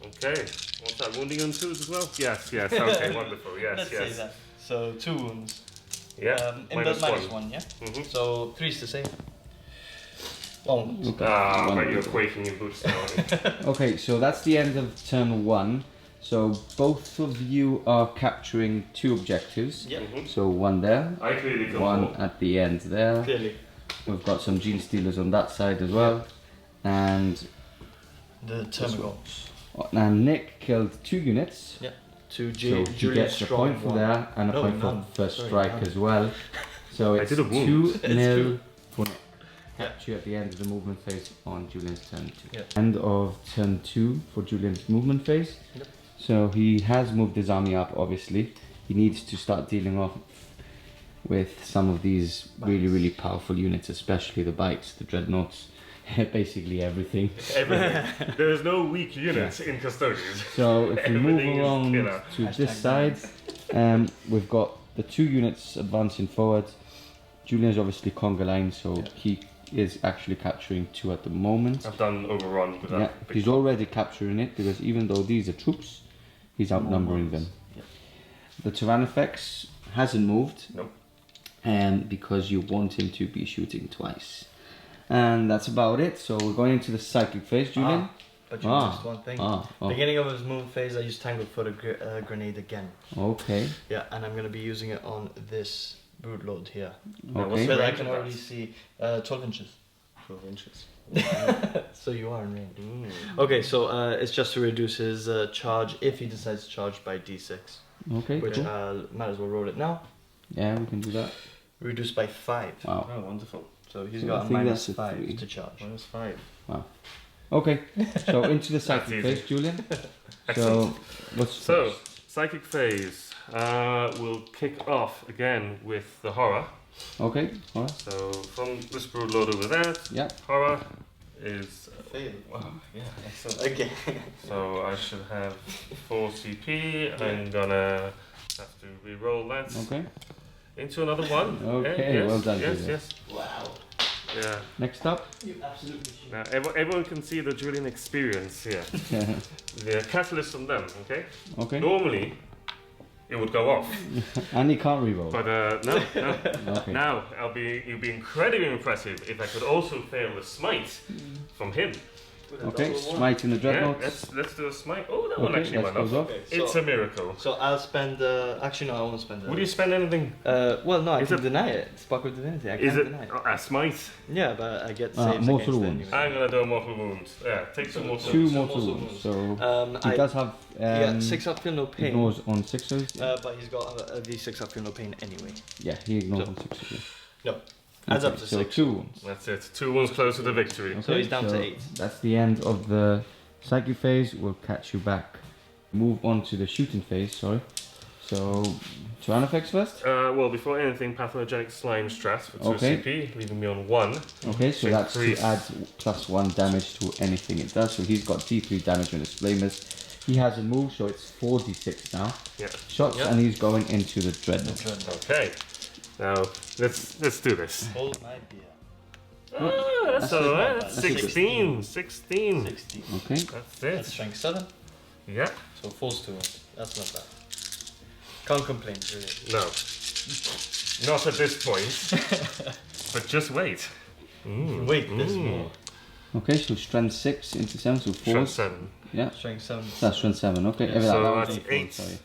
Okay. What's that? Wounding on 2s as well? Yes, yes. Okay, wonderful. Yes, Let's yes. say that. So 2 wounds. Yeah. Minus one, yeah? Mhm. So 3's to save. 1 wound. Okay. Ah, One but you're broodlord. quaking in boots now. aren't you? Okay, so that's the end of turn 1. So both of you are capturing 2 objectives. Yeah, Mhm. So one there, I clearly got one more. at the end there. clearly. We've got some gene stealers on that side as well. And The Termagants. Nick killed 2 units. Yeah. 2 So he Julian gets a strong point for 1. that and a No, point for none. first Sorry, strike none. as well. So I it's did a wound. 2-0 for Nick. Yeah. Capture at the end of the movement phase on Julian's turn 2. Yeah. End of turn 2 for Julian's movement phase. Yep. So he has moved his army up, obviously. He needs to start dealing off with some of these really, really powerful units, especially the bikes, the dreadnoughts, basically everything. Everything. There is no weak unit in Custodians. So if we move Everything is along killer. to this Hashtag side, we've got the 2 units advancing forward. Julian's obviously conga line, so Yeah. he is actually capturing 2 at the moment. I've done overrun with that. Yeah, big he's top. already capturing it because even though these are troops, he's outnumbering them. Yeah. The Tyrannofex hasn't moved, Nope. because you want him to be shooting twice. And that's about it. So we're going into the psychic phase, Julian. But you Ah. missed one thing. Oh. Beginning of his move phase, I used Tangled Foot grenade again. Okay. Yeah, and I'm going to be using it on this Broodlord here. Now, what's Okay. the But I range can of already that? see 12 inches. 12 inches. So you are in range. Mm. Okay, so it's just to reduce his charge if he decides to charge by d6. Okay. Which Cool. might as well roll it now. Yeah, we can do that. Reduced by 5. Wow. Oh, wonderful. So he's So I got a think minus that's a 5 3. to charge. Minus 5. Okay. So into the That's psychic easy. phase, Julian. So Excellent. what's So, psychic phase. We'll kick off again with the horror. Okay. All right. So, from this broodlord over there, Yeah. horror is. Fail. Wow, yeah, excellent. Okay. So, I should have 4 CP. I'm gonna have to re roll that Okay. into another one. Okay, yes, well done, Yes, Julian. yes. Wow. Yeah. Next up. You absolutely should. Now everyone can see the Julian experience here. The catalyst from them, okay? Okay. Normally, it would go off. And he can't reroll. But no. Okay. Now, it'll be incredibly impressive if I could also fail the smite from him. Okay, smite in the dreadnought. Yeah, let's do a smite. Oh, that one actually went goes off. off. Okay, It's a miracle. So I'll spend. Actually, no, I won't spend. Would you spend anything? Well, no, I Is can it- deny it. Spark of Divinity. I Is can't it deny it. a smite? Yeah, but I get saves mortal against it wounds. anyway. I'm gonna do a mortal wound. Yeah, take some mortal Two wounds. mortal mortal wounds. wounds. So he I does have yeah, 6 up, feel no pain. ignores on sixes. But he's got a D6 up, feel no pain anyway. Yeah, he ignores So- on sixes. Yeah. No, adds up to so 6. 2 wounds. That's it. 2 wounds closer to victory. So he's down to 8. That's the end of the psychic phase. We'll catch you back. Move on to the shooting phase. Sorry. So, Tyranids first. Well, before anything, pathogenic slime strat for 2 Okay. CP, leaving me on 1. Okay, so Take that's 3. to add +1 damage to anything it does. So he's got D3 damage on his flamers. He has a move, so it's 4d6 now. Yeah. Shots, Yeah. and he's going into the dreadnought. Okay. Now let's do this. Hold my beer. Ah, that's That's alright. it. That's That's 16. 16. 60. Okay. That's That's it. strength 7. Yeah. So falls to it. That's not bad. Can't complain, really. No. Not at this point. But just wait. Wait, there's more. Okay, so strength 6 into 7, so 4. Strength 7. Yeah, Strength 7. that's strength 7. Okay, Yeah, that so was that's D4, 8. sorry.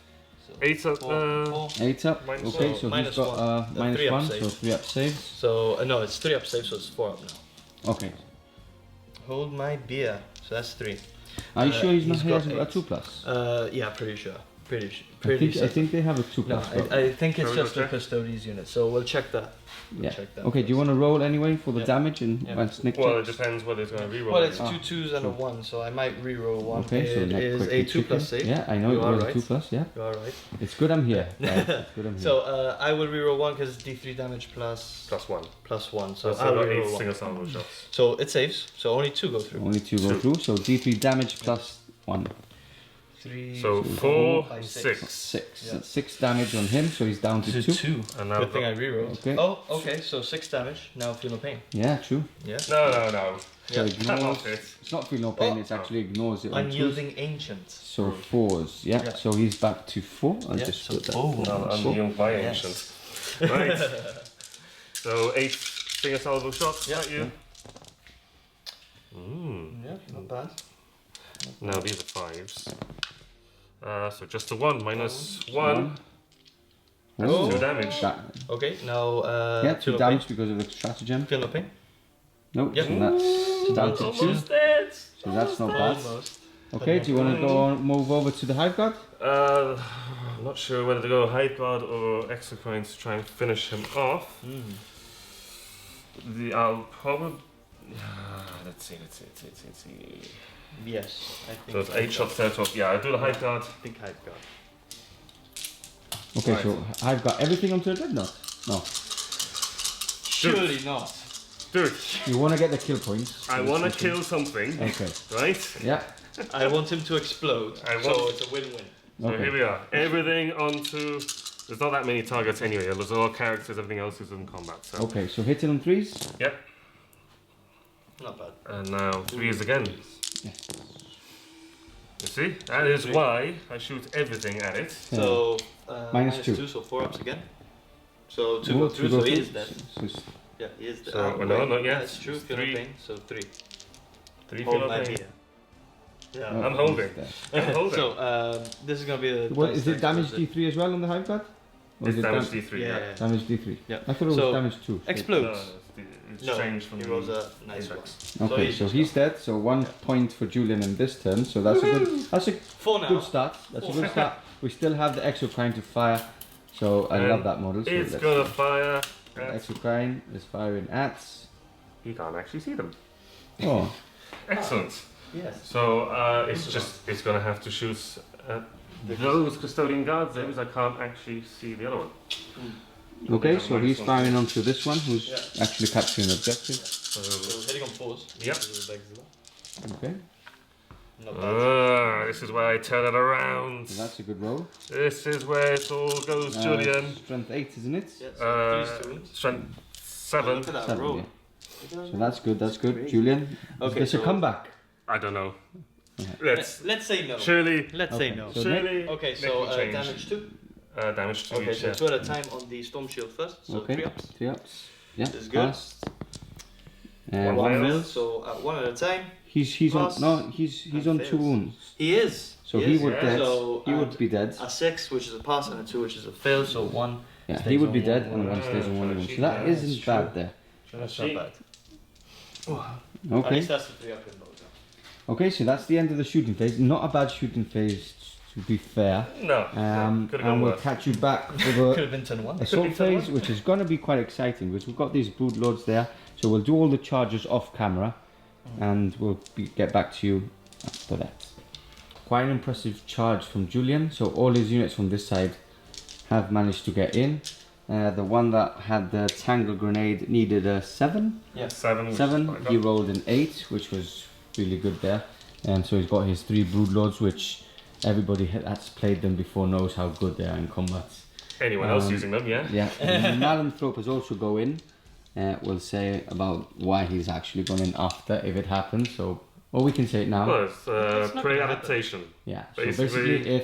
8 up. 4. 8 up. Minus Okay, one. so Minus he's got one. minus 3 up 1, save. so 3 up saves. So, no, it's 3 up save, so it's 4 up now. Okay. Hold my beer. So that's 3. Are you sure he he's has got a 8. 2+? Yeah, pretty sure. Pretty I certain. think they have a 2+. No, but- I think it's Shall we just go the check? Custodes unit, so we'll check that. yeah. check that Okay, do you want to roll anyway for the Yeah. damage and Yeah. once Nick Well, it checks? depends whether it's going to reroll. Well, it's Ah, 2 2s and a 1, so I might reroll 1. Okay, so It Nick is quickly a 2 check plus it. save. Yeah, I know You it are was a right. 2+, yeah. You alright? It's good I'm here. Guys. It's good I'm here. So I will reroll 1 because it's D3 damage plus +1. +1. So So I'll I've got 8 reroll 1. single salvo shots. So it saves, so only 2 go through. Only 2 go 2. through, so D3 damage +1. 3, So 4, 4, 5, 6. 6. Yeah. That's 6 damage on him, so he's down to 2. 2. And now Good thing I I've rerolled. Okay. Oh, okay, so 6 damage. Now feel no pain. Yeah, true. Yeah. No. So Yeah. That's ignores. not it. It's not feel no pain, Oh. it's actually ignores it on 2s. Unyielding ancient. So 4s, yeah. Yeah. So he's back to 4. I'll Yeah, just so put that. oh, No, I'm Four. young by Yes. ancient. Right. So 8 single salvo shots. Yeah. At you. Mm. Yeah, not bad. Now these are 5s. So just a 1 minus 1. One. That's Oh. 2 damage. That, Okay, now yeah, feel 2 no damage because of the stratagem. pain. Feel no pain. No, Yeah. so that's down to 2. Almost dead. So that's not bad. Almost. Okay, do you want to go on, move over to the Hive Guard? I'm not sure whether to go Hive Guard or Exocrine to try and finish him off. I'll probably. Let's see. Yes, I think. So it's 8 shots there. So yeah, I'll do the Hive Guard. I think I've got. Okay, Right. so Hive got everything onto the dreadnought? No. Surely not. Dude, You want to get the kill points. I want to kill something, Okay. right? Yeah. I want him to explode. I So want- it's a win-win. So Okay. here we are. Everything onto. There's not that many targets anyway. There's all characters. Everything else is in combat. So Okay, so hitting on 3s. yep. Not bad. And now 3s again. Yeah. You see? That is why I shoot everything at it. So Minus minus 2. 2, so 4 ups again. So 2 Ooh, go two through, go so he through. is dead. So it's- Yeah, he is dead. So, Ah, no, wait. not yet. Yeah, it's true. It's Feel no 3. pain. So 3. 3 Hold feel my pain. beer. Yeah. oh, I'm holding. he's there. I'm holding. So this is gonna be the. What, dice is it next, damage is it? D3 as well on the Hive Guard? Or It's is it damage dam- D3. Yeah, Yeah. yeah. Damage D3. Yeah. I thought it was So, damage 2. so- No, Explodes. it's No, changed from he the rolls a nice Apex. one. Okay, so he's dead. So 1 point for Julian in this turn. So that's a good. That's a 4 now. good start. That's a good start. We still have the Exocrine to fire. So I And love that model. So It's let's gonna see. fire. The Exocrine is firing at. You can't actually see them. Oh, Excellent. Yes. So it's gonna have to shoot at those custodian guards there because I can't actually see the other one. okay. So he's -1. firing onto this one, who's Yeah. actually capturing the objective. So hitting on 4s. Yep. Okay, Not bad. This is where I turn it around. so that's a good roll. This is where it all goes, Julian. Strength 8, isn't it? Yeah, so 3's 2 wounds. Strength Oh, 7. look at that 7, roll. yeah. So that's good. That's good. Julian, Okay, is this a comeback? I don't know. Yeah. Let's say no. surely. Let's say no. So Surely. Okay, Nick so will change. damage 2. Damage 2 Okay, each. so Yeah. 2 at a time on the Storm Shield first. So 3 ups. 3 ups. Yeah. This is good. Passed. One One fails. mil. So 1 at a time. He's Pass. on no. He's And on fails. 2 wounds. He is. So he is. would dead. So, he would be dead. A 6, which is a pass, and a 2, which is a fail. So 1. Yeah, stays he would on be one dead, wound. and 1 stays on 1 wound. So that Yeah, isn't that's bad true. there. That's not bad. At Okay. least that's the 3 up in both. Okay, so that's the end of the shooting phase. Not a bad shooting phase, to be fair. No. Could have And gone we'll worse. catch you back for Could the have been turn 1. assault Could be phase, which is going to be quite exciting because we've got these brood lords there. So we'll do all the charges off camera, and we'll get back to you after that. Quite an impressive charge from Julian. So all his units from this side have managed to get in. The one that had the tangle grenade needed a 7. Yeah. 7. which 7. I got. He rolled an 8, which was really good there. And so he's got his 3 brood lords, which everybody that's played them before knows how good they are in combat. Anyone else using them? Yeah. Yeah. Malanthrope has also go in. We'll say about why he's actually gone in after if it happens. So, or we can say it now. Well, it's not prey gonna adaptation. Yeah. So Basically, basically,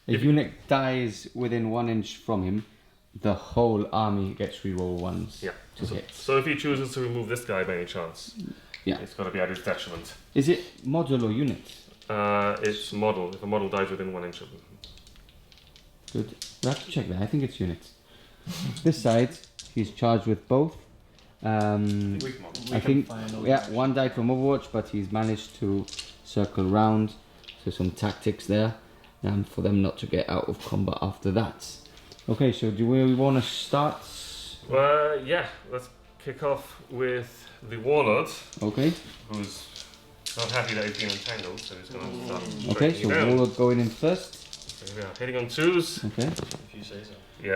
if a unit dies within 1 inch from him, the whole army gets reroll 1s Yeah. to hit. So if he chooses to remove this guy by any chance, Yeah. it's going to be at his detriment. Is it model or unit? It's model. If a model dies within 1 inch of him. Good. We'll have to check that. I think it's unit. This side, he's charged with both. Weak model. I think, yeah, 1 died from Overwatch, but he's managed to circle round. So some tactics there, for them not to get out of combat after that. Okay, so do we want to start? Yeah, let's kick off with the Warlord, Okay. who's not happy that he's been entangled, so he's going to start Okay, breaking so it down. Warlord going in first. So we are hitting on 2s. Okay. If you say so. Yeah.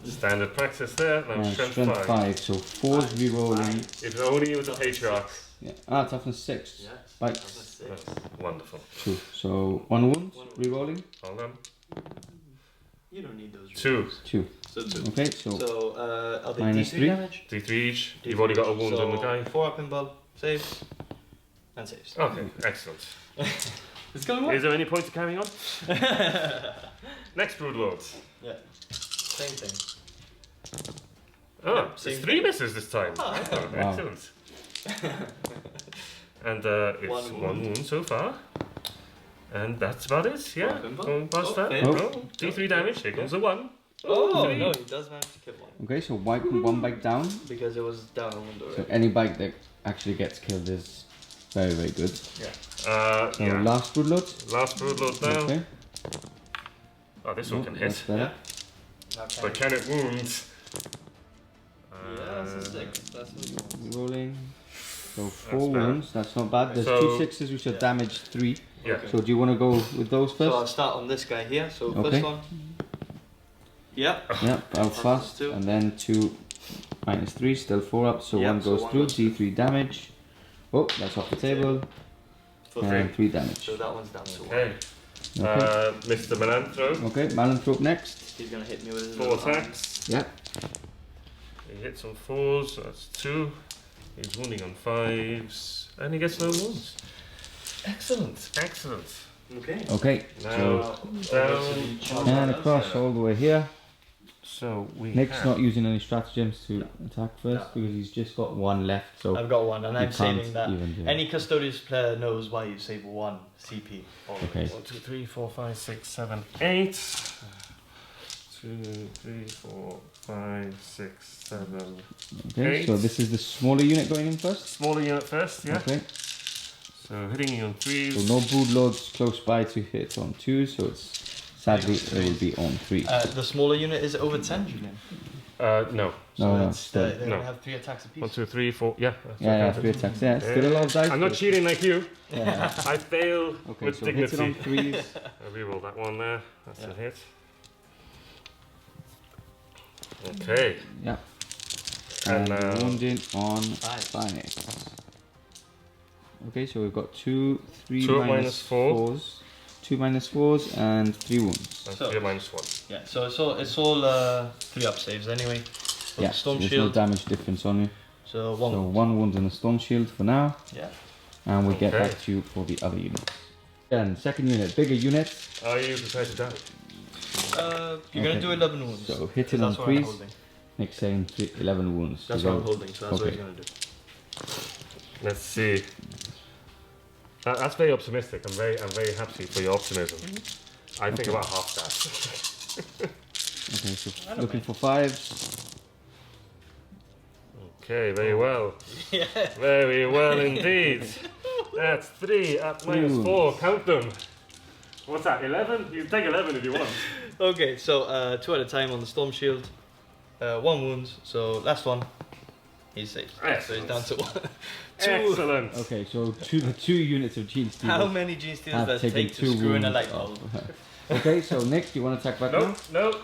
Standard practice there. Now strength 5. So 4's re-rolling. If only with the Patriarch. Yeah. Toughness 6. Yes. Right. That's a 6. That's wonderful. 2. So 1 wound, re-rolling. Hold on. You don't need those. 2. 2. So 2. Okay, so So, are they minus D3 3. damage? D3 each. You've already got a wound on the guy. 4 up in bob, saves, and saves. Okay, excellent. It's going well. Is there any point to carrying on? Next Broodlord. Yeah. Same thing. Oh, Yeah, it's same 3 misses this time. Oh, okay. Wow. Excellent. And it's One 1 wound so far. And that's about it, yeah. One pimple. Going past Oh, that. fail. Oh, D3 damage. Here comes a 1. Oh, 3. no, he does manage to kill one. okay, so wipe 1 bike down. Because it was down a window, So right? any bike that actually gets killed is very, very good. Yeah. So Yeah. last Broodlord. Last Broodlord now. Okay. Oh, this one Oh, can that's hit. better. Okay. But can it wound? Yeah, that's a 6. That's what he wants. Rolling. So 4 That's better. wounds, that's not bad. There's So- 2 6s which are damaged 3. Yeah. Okay. So do you want to go with those So I'll first? start on this guy here. So Okay. first one. Yep. Yeah, Belfast. 2. And then 2 minus 3, still 4 up. So Yeah, 1 so goes one through, goes D3 damage. Oh, that's off the table. For 3. And 3 damage. So that one's down to 1. Okay. Okay. Mr. Melanthrope. Okay, Malanthrope next. He's gonna hit me with his 4 little arm. attacks. Yeah. He hits on 4s, so that's 2. He's wounding on 5s. And he gets no wounds. Excellent, excellent. Okay. Okay, Now, Down. and across all the way here. so we Nick's have... not using any stratagems to attack first No. because he's just got 1 left. So I've got 1 and you I'm saving can't that. even do Any Custodians player knows why you save 1 CP. Okay. 1, 2, 3, 4, 5, 6, 7, 8. 2, 3, 4, 5, 6, 7. Okay, so 8. this is the smaller unit going in first. Smaller unit first, yeah. Okay. So hitting you on 3s. So no brood lords close by to hit on 2, so it's sadly it will be on 3. The smaller unit is over 10, Julian. No. So No, it's, still. they're No. gonna have 3 attacks apiece. 1, 2, 3, 4. Yeah. that's Yeah, okay. 3 attacks. Yeah, still a lot of dice. I'm not but- cheating like you. Yeah. I fail Okay, with so hit it on dignity. 3s. I reroll that one there. That's Yeah. a hit. Okay. Yeah. And And wounded on 5. 5. Okay, so we've got 2, 3 2 minus minus 4. 4s. 2 minus 4s and 3 wounds. That's So- 3 minus 1. Yeah, so it's all 3 up saves anyway. So Yeah, Storm there's Shield. no damage difference on you. So one So wound. 1 wound and a storm shield for now. Yeah. And we'll get Okay. back to you for the other units. And second unit, bigger unit. Are you prepared to die? You're gonna Okay. do 11 wounds. So hitting on that's what I'm threes. holding. Nick saying 11 wounds. That's to what go. I'm holding, so that's what Okay. he's gonna do. Let's see. That's very optimistic. I'm very happy for your optimism. I think about half that. Okay, so looking for 5s. Okay, very well. Very well indeed. That's 3 at minus 4. Count them. What's that? 11? You can take 11 if you want. Okay, so 2 at a time on the storm shield. 1 wound, so last one. He's safe. So he's down to 1. 2. Excellent. Okay, so the 2 units of Gene Stealers How many Gene Stealers have does it taken take 2 to screw in a wounds light bulb? off. Okay, so Nick, do you want to attack back now?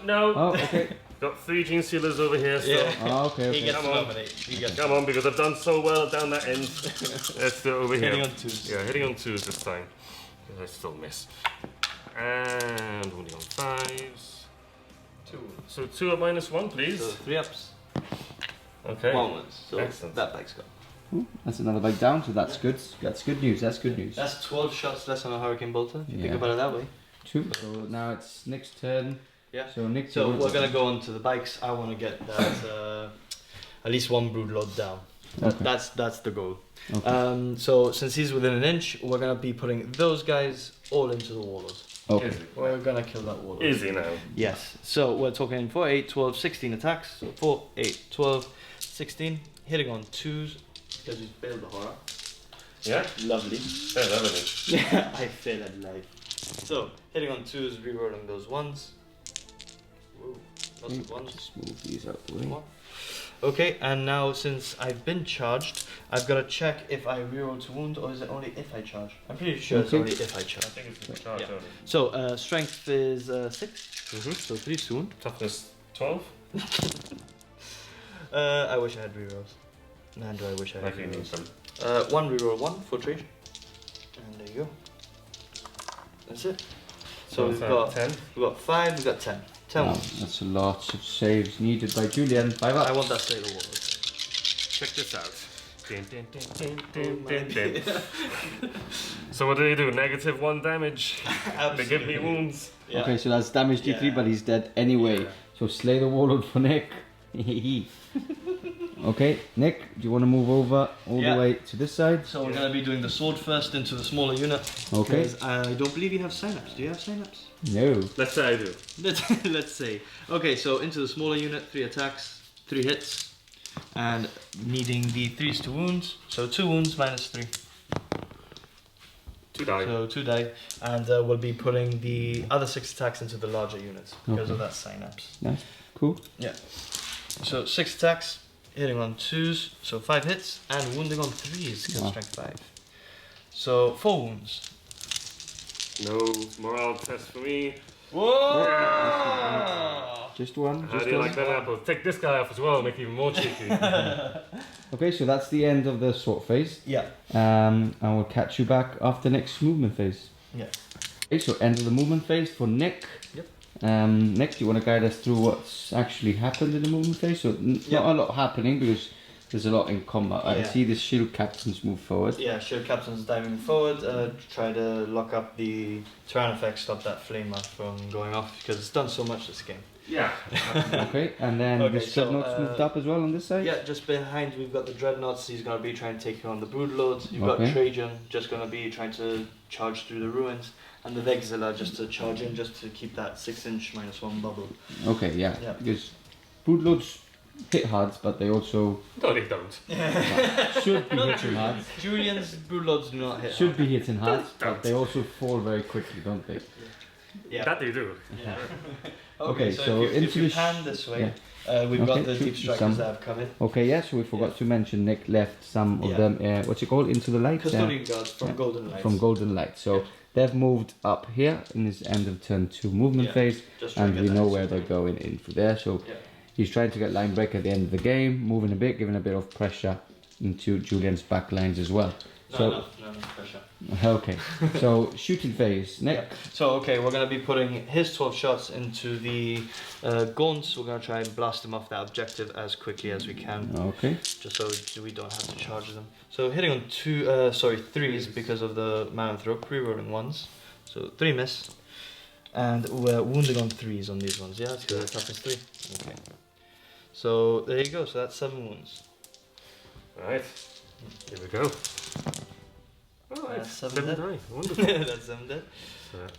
No. Oh, okay. Got 3 Gene Stealers over here, so Yeah. Oh, okay, He okay. gets Come to on. nominate. He gets come on, because I've done so well down that end. Let's do it over here. hitting on 2s. Yeah, hitting on 2s this time. I still miss. And only on 5s. 2 wounds. So 2 at minus 1, please. So 3 ups, Okay. 1 wounds. So Excellent. that bike's gone. Ooh, that's another bike down, so that's good. That's good news. That's good news. That's 12 shots less on a Hurricane Bolter, if you think Yeah. about it that way. 2. So now it's Nick's turn. Yeah. So Nick, So we're gonna go on to the bikes. I want to get that at least 1 broodlord down. Okay. That's the goal. Okay. So since he's within an inch, we're gonna be putting those guys all into the warlord. Okay. Easy. We're gonna kill that warlord. Easy now. Yes. So we're talking 4, 8, 12, 16 attacks. So 4, 8, 12, 16. Hitting on 2s because he's failed the horror. Yeah? Lovely. Yeah, that is. Yeah, I fail at life. So hitting on 2s, rerolling those 1s. Whoa, lots of 1s. Just move these out the way. One. Okay, and now since I've been charged, I've got to check if I reroll to wound or is it only if I charge? I'm pretty sure it's Okay. only if I I charge. think it's the charge Yeah. only. So strength is 6, Mm-hmm. so 3 to wound. Toughness 12. I wish I had rerolls. Man, do I wish I had Like you need rerolls. some. 1 reroll 1 for trade. And there you go. That's it. So we've got 10. 5, we've got 10. 10 Wow, wounds. that's a lot of saves needed by Julian. 5 up. I want that Sailor Warlord. Check this out. Din, din, din, din, Oh, din, man. din, din. So what do they do? Negative 1 damage. They give me wounds. Yeah. Okay, so that's damage D3, Yeah. but he's dead anyway. Yeah. So slay the warlord for Nick. Okay, Nick, do you want to move over all Yeah. the way to this side? So we're going to be doing the sword first into the smaller unit. Okay. Because I don't believe you have synapse. Do you have synapse? No. Let's say I do. Let's say. Okay, so into the smaller unit, 3 attacks, 3 hits, and needing the 3s to wounds. So 2 wounds minus 3. 2 die. So 2 die, and we'll be putting the other 6 attacks into the larger units because of that synapse. Nice. Cool. Yeah. So 6 attacks, hitting on 2s, so 5 hits, and wounding on 3s because Wow. strength 5. So 4 wounds. No morale test for me. Whoa! Just one. How Just do you one. like that apple? Take this guy off as well, make it even more cheeky. Okay, so that's the end of the sort phase. Yeah. And we'll catch you back after next movement phase. Yeah. Okay, so end of the movement phase for Nick. Yep. Nick, do you want to guide us through what's actually happened in the movement phase? So Yeah. not a lot happening because there's a lot in combat. I Yeah. can see the shield captains move forward. Yeah, shield captain's diving forward, try to lock up the Tyranid effect, stop that flamer from going off because it's done so much this game. yeah. Okay, and then Okay, the so, dreadnoughts moved up as well on this side? Yeah, just behind we've got the dreadnoughts. He's gonna be trying to take on the broodlords. You've Okay. got Trajan just gonna be trying to charge through the ruins, and the Vexilla just to charge in, just to keep that 6-inch -1 bubble. Okay, yeah. Yeah. Because broodlords hit hard, but they also No, they don't. should be hitting hard. Julian's broodlords do not hit. Should be hitting hard, Don't. but they also fall very quickly, don't they? Yeah. That they do. Yeah. Okay, so, so if you, into if you the pan this way, yeah. we've Okay, got the shoot deep strikers some. that have come in. Okay, yeah, so we forgot to mention Nick left some of Yeah. them, what's it called, into the light? Custodian guards from Yeah. Golden Lights. From Golden Light. So Yeah. they've moved up here in this end of turn 2 movement Yeah, phase, just trying and to we get know that where they're going in through there. So Yeah. he's trying to get line break at the end of the game, moving a bit, giving a bit of pressure into Julian's back lines as well. No pressure. Okay, so shooting phase. Nick. Yeah. So okay, we're gonna be putting his 12 shots into the gaunts. We're gonna try and blast them off that objective as quickly as we can. Okay. Just so we don't have to charge them. So hitting on threes because of the Mananthrope, re-rolling ones. So 3 miss. And we're wounding on 3s on these ones. Yeah, that's good. Toughness 3. Okay. So there you go. So that's 7 wounds. Alright, here we go. Alright, That's 7 7 dead. die. Wonderful. That's 7 dead.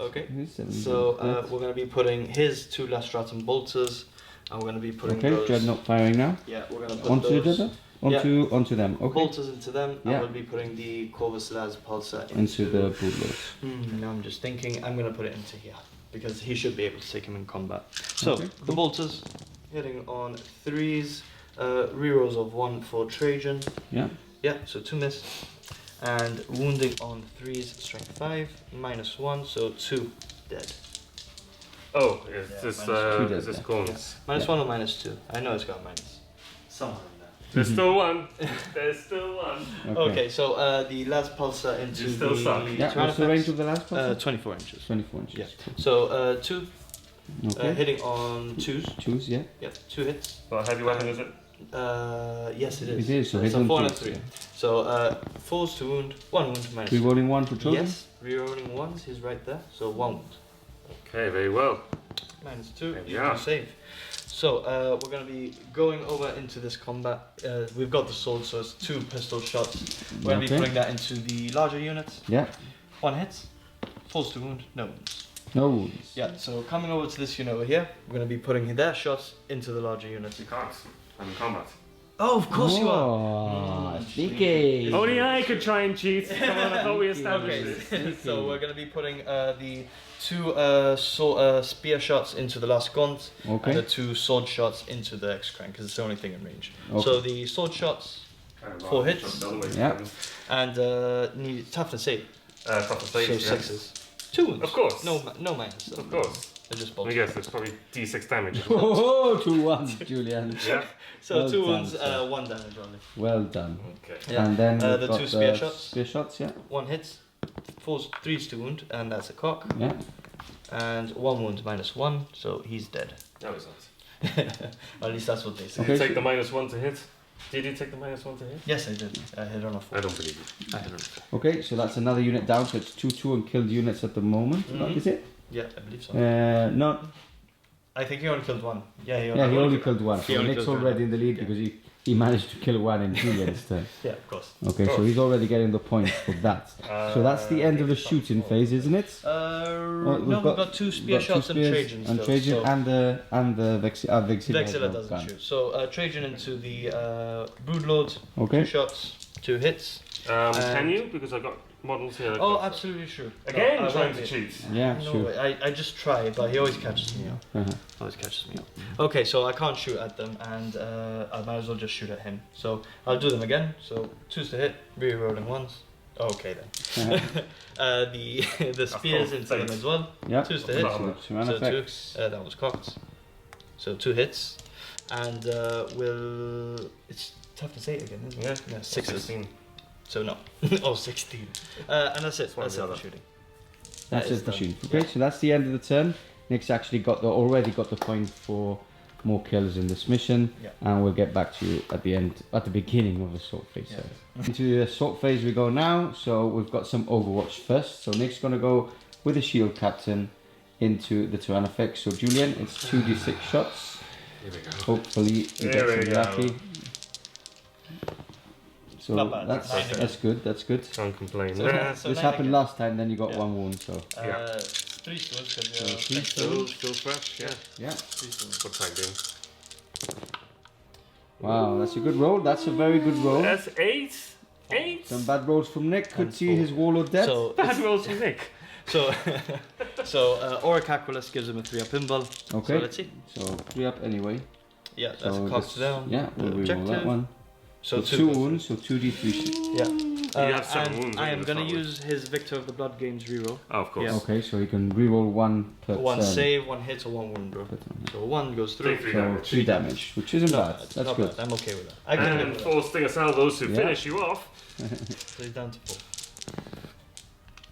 Okay. Seven So dead. we're going to be putting his 2 Lastratum bolters, and we're going to be putting Okay, those. Dreadnought firing now. Yeah, we're going to put Onto the those Dreadnought? Onto them. Okay. bolters into them, Yeah. and we'll be putting the Corvus Las Pulsar Into the bootloads. Now I'm just thinking, I'm going to put it into here because he should be able to take him in combat. So Okay, the bolters hitting on 3s, rerolls of 1 for Trajan. Yeah. Yeah, so 2 miss. And wounding on 3s, strength 5, -1, so 2 dead. Oh, Yeah, is this -2 is this dead. Gaunt's? -1 or -2? I know it's got minus. Somewhere in there. There's still one. There's still one. Okay, so the last pulsar into You still the suck. Yeah, what's the range of the last one? 24 inches. 24 inches. Yeah. So 2 Okay. hitting on 2s. Choose, yeah. Yep, 2 hits. What heavy weapon is it? Yes, it is. It is, so hit it's a on 4 and a 2s, 3. yeah. So 4s to wound, 1 wound minus. Rerolling 1 for Trojan? Yes, rerolling 1s, he's right there. So 1 wound. Okay, very well. -2, There we you are. do save. So we're going to be going over into this combat. We've got the sword, so it's 2 pistol shots. We're going to be Okay. putting that into the larger units. Yeah. 1 hit, 4s to wound, no wounds. No wounds. Yeah, so coming over to this unit over here, we're going to be putting their shots into the larger units. You can't. I'm in combat. Oh, of course you are! Oh, Mm, sneaky. Only I could try and cheat. Come on, I thought we established Okay, this. so we're going to be putting the 2 spear shots into the last gaunt, Okay. and the 2 sword shots into the X-Crank, because it's the only thing in range. Okay. So the sword shots, 4 hits, Yeah. and need toughness 8, Toughness so 8, yeah. 6s. 2 wounds. Of course. No minus. Of course. They're just I bolts. guess it's probably D6 damage. isn't it? Oh, 2 1s, Julian. Yeah. So Well 2 done, wounds, sir. 1 damage only. Well done. Okay. Yeah. And then we've the got 2 spear shots. Spear shots, yeah. 1 hits, 3s to wound, and that's a cock. Yeah. And 1 wound -1, so he's dead. No, it's not. At least that's what they say. Did you Okay, take the -1 to hit? Did you take the -1 to hit? Yes, I did. I hit on a 4. I don't believe you. I hit on a 4. Okay, so that's another unit down, so it's 2 unkilled units at the moment. Mhm. Is it? Yeah, I believe so. No. I think he only killed 1. Yeah, he Yeah, he only killed 1. He So only Nick's killed one. already in the lead Yeah. because he managed to kill 1 in Julian's turn. Yeah, of course. Okay, Of so course. he's already getting the points for that. So that's the end of the shooting phase, isn't it? No, we've got 2 spear got two shots and spears Trajan and still. Trajan so and the Vexilla. Vexilla doesn't shoot. So Trajan into the Broodlord, Okay. 2 shots, 2 hits. Can you? Because I got models here. that Oh, got- absolutely true. Again, No, I trying won't to be. cheat. Yeah, No sure. way. I just try, but he always catches me up. Uh-huh. Always catches me up. Okay, so I can't shoot at them, and I might as well just shoot at him. So I'll do them again. So 2s to hit, re-rolling 1s. Okay then. Uh-huh. The spears called into them fate. as well. Yeah. 2s to hit. Wow. So the Tyranid So effects. 2. That was cocked. So 2 hits, and it's tough to say it again, isn't it? Yeah. 6s. 16. So no. Oh, 16. And that's it. one That's or it the for other. shooting. That's That is it for done. shooting. Okay, so that's the end of the turn. Nick's actually already got the point for more kills in this mission, Yeah. and we'll get back to you at the beginning of the assault phase. Yeah. Into the assault phase we go now. So we've got some Overwatch first. So Nick's gonna go with the shield captain into the Tyranid effect. So Julian, it's 2d6 shots. Here we go. Hopefully you There get we some go. lucky. So Not bad. that's Nine that's good. That's good. Can't complain. So- Yeah. so This 9 happened again. last time. Then you got Yeah. 1 wound. So 3 stones because So you're three next to stones. Still fresh, yeah. yeah. 3 stones. For time being. Wow, that's a good roll. That's a very good roll. That's 8. 8. Some bad rolls from Nick. Could And see 4. his warlord dead. So Bad rolls from Nick. so Auric Aquilus gives him a 3-up pinball. Okay. So let's see. So 3 up anyway. Yeah, that's So a cocked down. Yeah, we'll reroll that Objective. one. So So 2 2 wounds, so 2d3. Yeah. You have 7 wounds. I am to going to start with. use his Victor of the Blood Games reroll. Oh, of course. Yeah. Okay, so he can reroll 1 per One turn. save, 1 hit, or 1 wound, bro. So 1 goes through. Take 3 So damage. 3 damage, which isn't bad. That's Not good. bad. I'm okay with that. I can live And with 4 stinger salvos to Yeah. finish you off. that. So he's down to 4.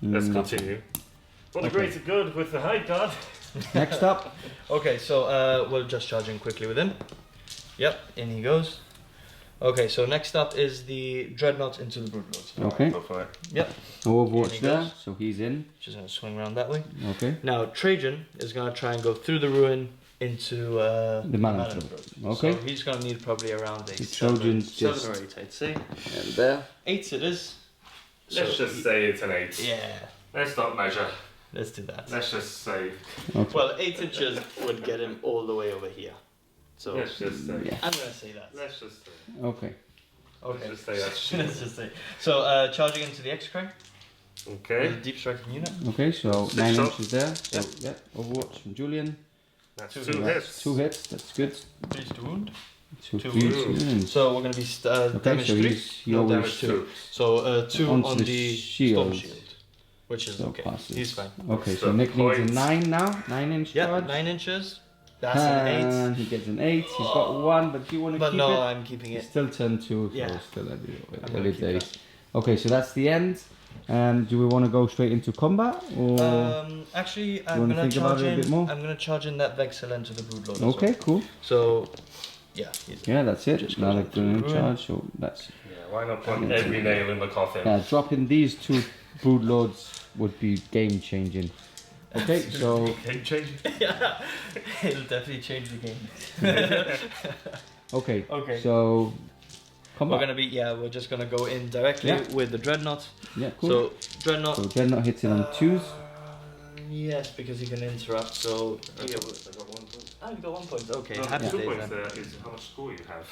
Let's Mm, continue. What a Okay. greater good with the hide guard. Next up, Okay, so we'll just charge in quickly with him. Yep, in he goes. Okay, so next up is the Dreadnought into the Broodlords. Okay. Go for it. Yep, no Here Overwatch he there, goes. so he's in. just gonna swing around that way. Okay. Now Trajan is gonna try and go through the ruin into The Mana Mana Throat. Throat. Okay. So he's gonna need probably around a The 7, Trojans 7 just- or 8, I'd say. And there. 8 it is. Let's So just say it's an 8. yeah, Let's not measure. let's do that. Let's just say. Okay. Well, 8 inches would get him all the way over here. So Let's just say. Yeah. I'm gonna say that. Let's just say. Okay. Okay. Let's just say that's Let's just say. So charging into the X-Cray. Okay. Deep striking unit. Okay, so Six 9 shot. inches there. So, Yep. yeah, Overwatch from Julian. That's Two 2 That's hits. 2 hits, that's good. 3 to wound. 2 Two wounds. So we're gonna be Okay, damage so 3. he No always damage 2. So 2 Onto on the the shield. storm shield, which is So okay. passes. He's fine. Okay, so So Nick needs a points. 9 now. 9-inch Yeah, charge. 9 inches. That's an 8. And he gets an 8. He's got 1, but do you want to But keep no, it? I'm keeping It's it. still turn 2, so Yeah. still I'm gonna every keep day. that. Okay, so that's the end. Do we want to go straight into combat? Or Actually, I'm wanna gonna think about charge it a in. bit more? I'm gonna charge in that Vexel into the Broodlord. as Okay, well. cool. So, yeah. Yeah, that's it. Just Now goes they're into in the ruin. charge, so that's Yeah, why not put every nail in the coffin? yeah. Dropping these 2 Broodlords would be game changing. Okay, so Game changing. Yeah, it'll definitely change the game. okay, Okay. so We're combat. gonna be we're just gonna go in directly Yeah. with the Dreadnought. Yeah, cool. So Dreadnought. So Dreadnought hits it on 2s. Yes, because he can interrupt. So I yeah, got 1 point. you got 1 point. Okay, No, happy 2 days points then. there is how much score you have.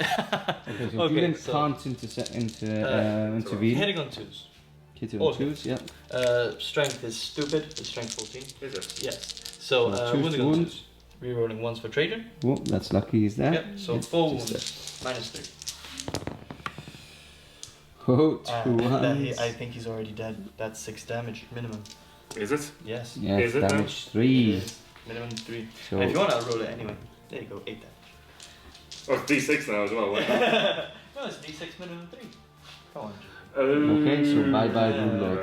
Okay, so Okay, Julian so- can't intervene. Hitting on 2s. Hit it all on 2s, yeah. Strength is stupid. It's strength 14. Is it? Yes. So So 2 wounding on wounds. 2s. Rerolling 1s for Trajan. Oh, that's lucky he's there. Yep. So Yeah, 4 just wounds. Minus 3. Oh, 2 ones. I think he's already dead. That's 6 damage minimum. Is it? Yes. Yeah, Is it damage It 3. is. Minimum 3. So And if you want, I'll roll it anyway. There you go, 8 damage. Oh, D6 now as well. No, it's D6 minimum 3. Come on. Okay, so bye-bye, Yeah. Broodlords.